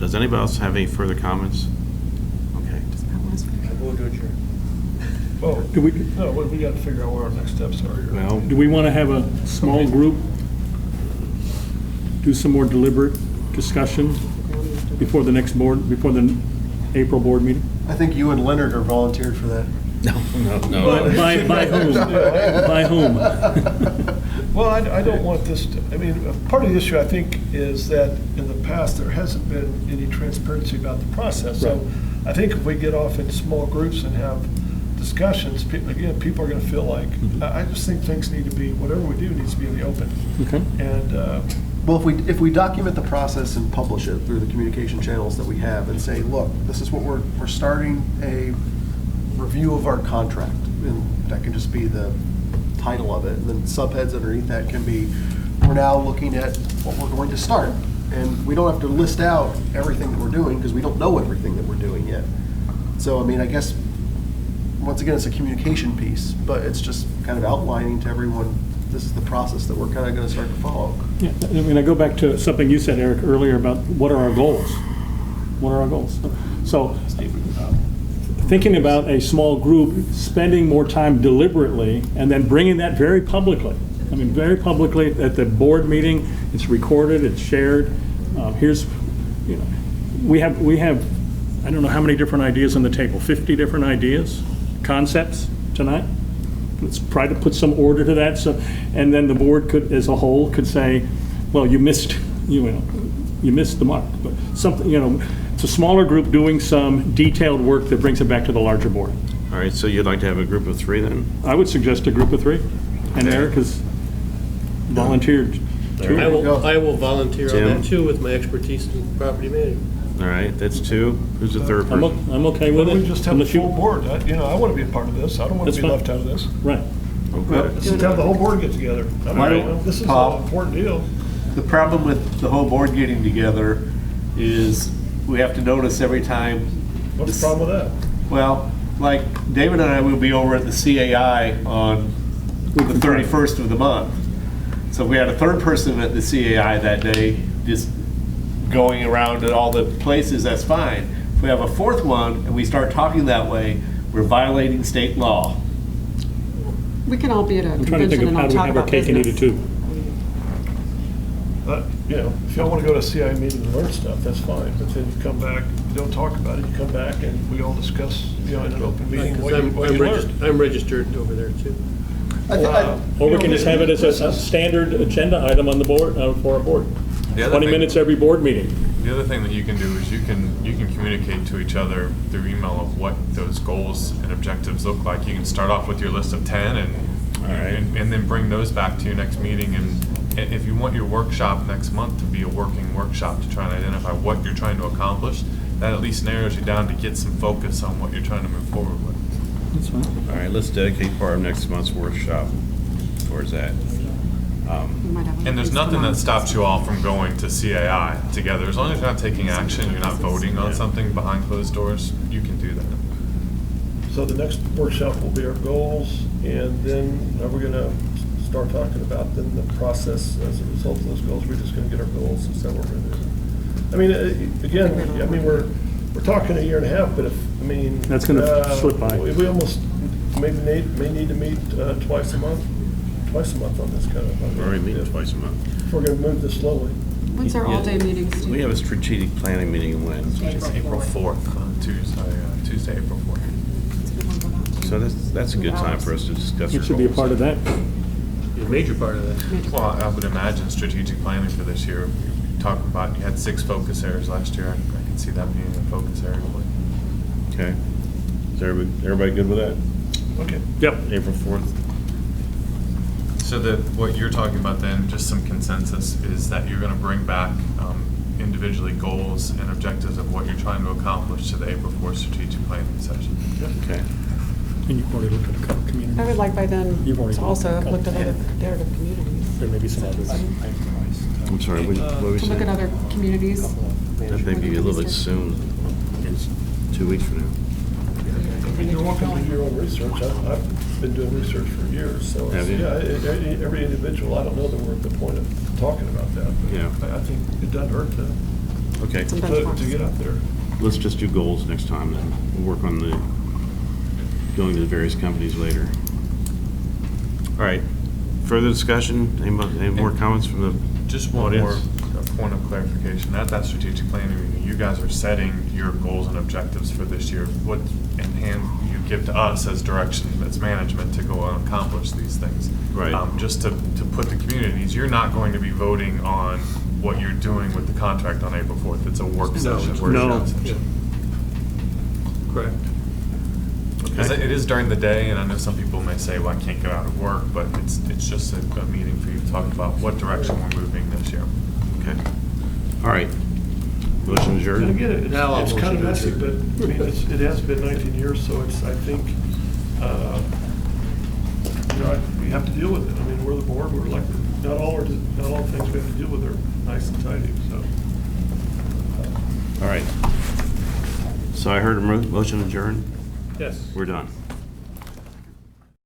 does anybody else have any further comments? Okay. Oh, we got to figure out what our next steps are here. Well, do we want to have a small group do some more deliberate discussion before the April board meeting? I think you and Leonard are volunteered for that. No. By whom? By whom? Well, I don't want this to, part of the issue, I think, is that in the past, there hasn't been any transparency about the process. So I think if we get off in small groups and have discussions, again, people are going to feel like, I just think things need to be, whatever we do needs to be in the open. Okay. And well, if we document the process and publish it through the communication channels that we have and say, look, this is what we're starting a review of our contract, and that can just be the title of it, and then subheads underneath that can be, we're now looking at what we're going to start. And we don't have to list out everything that we're doing, because we don't know everything that we're doing yet. So, I mean, I guess, once again, it's a communication piece, but it's just kind of outlining to everyone, this is the process that we're kind of going to start to follow. Yeah, I mean, I go back to something you said, Eric, earlier about what are our goals? What are our goals? So, thinking about a small group, spending more time deliberately, and then bringing that very publicly. I mean, very publicly at the board meeting, it's recorded, it's shared. Here's, you know, we have, I don't know how many different ideas on the table, 50 different ideas, concepts tonight. Let's try to put some order to that. So, and then the board could, as a whole, could say, well, you missed the mark. But something, you know, it's a smaller group doing some detailed work that brings it back to the larger board. All right, so you'd like to have a group of 3 then? I would suggest a group of 3. And Eric has volunteered. I will volunteer on Tim? that too with my expertise in property management. All right, that's 2. Who's the third person? I'm okay with Why it. don't we just have the Unless you- full board? I want to be a part of this. I don't want That's to be fine. left out of this. Right. Okay. Let's just have the whole board get together. I Why mean, don't- this is an Paul? important deal. The problem with the whole board getting together is we have to notice every time. What's the problem with that? Well, like David and I will be over at the CAI on the 31st of the month. So if we had a third person at the CAI that day, just going around at all the places, that's fine. If we have a fourth one and we start talking that way, we're violating state law. We can all be at a I'm trying to think convention of and how all do we talk have our about cake and eat it business. too. You know, if y'all want to go to a CI meeting and learn stuff, that's fine. But then you come back, you don't talk about it, you come back and we all discuss, in an open meeting what you learned. I'm registered over there too. Or we can just have it as a standard agenda item on the board, for our board. 20 minutes every board meeting. The other thing that you can do is you can communicate to each other through email of what those goals and objectives look like. You can start off with your list of 10 and then bring those back to your next meeting. And if you want your workshop next month to be a working workshop to try and identify what you're trying to accomplish, that at least narrows you down to get some focus on what you're trying to move forward with. That's fine. All right, let's dedicate part of next month's workshop towards that. And there's nothing that stops you all from going to CAI together. As long as you're not taking action, you're not voting on something behind closed doors, you can do that. So the next workshop will be our goals, and then are we going to start talking about then the process as a result of those goals? We're just going to get our goals and say what we're going to do. I mean, again, we're talking a year and a half, but That's gonna slip by. We almost may need to meet twice a month on this kind of. We're already meeting twice a month. If we're going to move this slowly. When's our all-day meetings, Steve? We have a strategic planning meeting when? It's April 4th, Tuesday, April 4th. So that's a good time for us to discuss. It our should be a goals. part of that. Be a major part of that. Well, I would imagine strategic planning for this year, talking about, you had 6 focus areas last year, I can see that being a focus area. Okay. Is everybody good with that? Okay. Yep. April 4th. So that what you're talking about then, just some consensus, is that you're going to bring back individually goals and objectives of what you're trying to accomplish to the April 4th strategic planning session. Okay. And you've already looked at a couple of communities. I would like by then You've already to also have looked looked at at a other narrative communities. There may be some others. I'm sorry, what were we To look at saying? other communities. That may be a little bit soon. It's 2 weeks from now. I mean, you're welcome to do your own research. I've been doing research for years, so, Have you? yeah, every individual, I don't know that we're at the point of talking about that. But Yeah. I think it doesn't hurt to Okay. to get out there. Let's just do goals next time, then we'll work on going to the various companies later. All right, further discussion? Any more comments from the Just one more audience? point of clarification. At that strategic planning meeting, you guys are setting your goals and objectives for this year. What in hand you give to us as direction, as management, to go and accomplish these things. Right. Just to put the communities, you're not going to be voting on what you're doing with the contract on April 4th. It's a work session. No. Correct. Because it is during the day, and I know some people may say, well, I can't get out of work, but it's just a meeting for you to talk about what direction we're moving this year. Okay. All right. Motion And adjourned? again, Now I'll it's kind of messy, motion but, it has been 19 years, so it's, I think, we have to deal with it. I mean, we're the board, we're elected. not all things we have to deal with are nice and tidy, so. All right. So I heard a motion adjourned. Yes. We're done.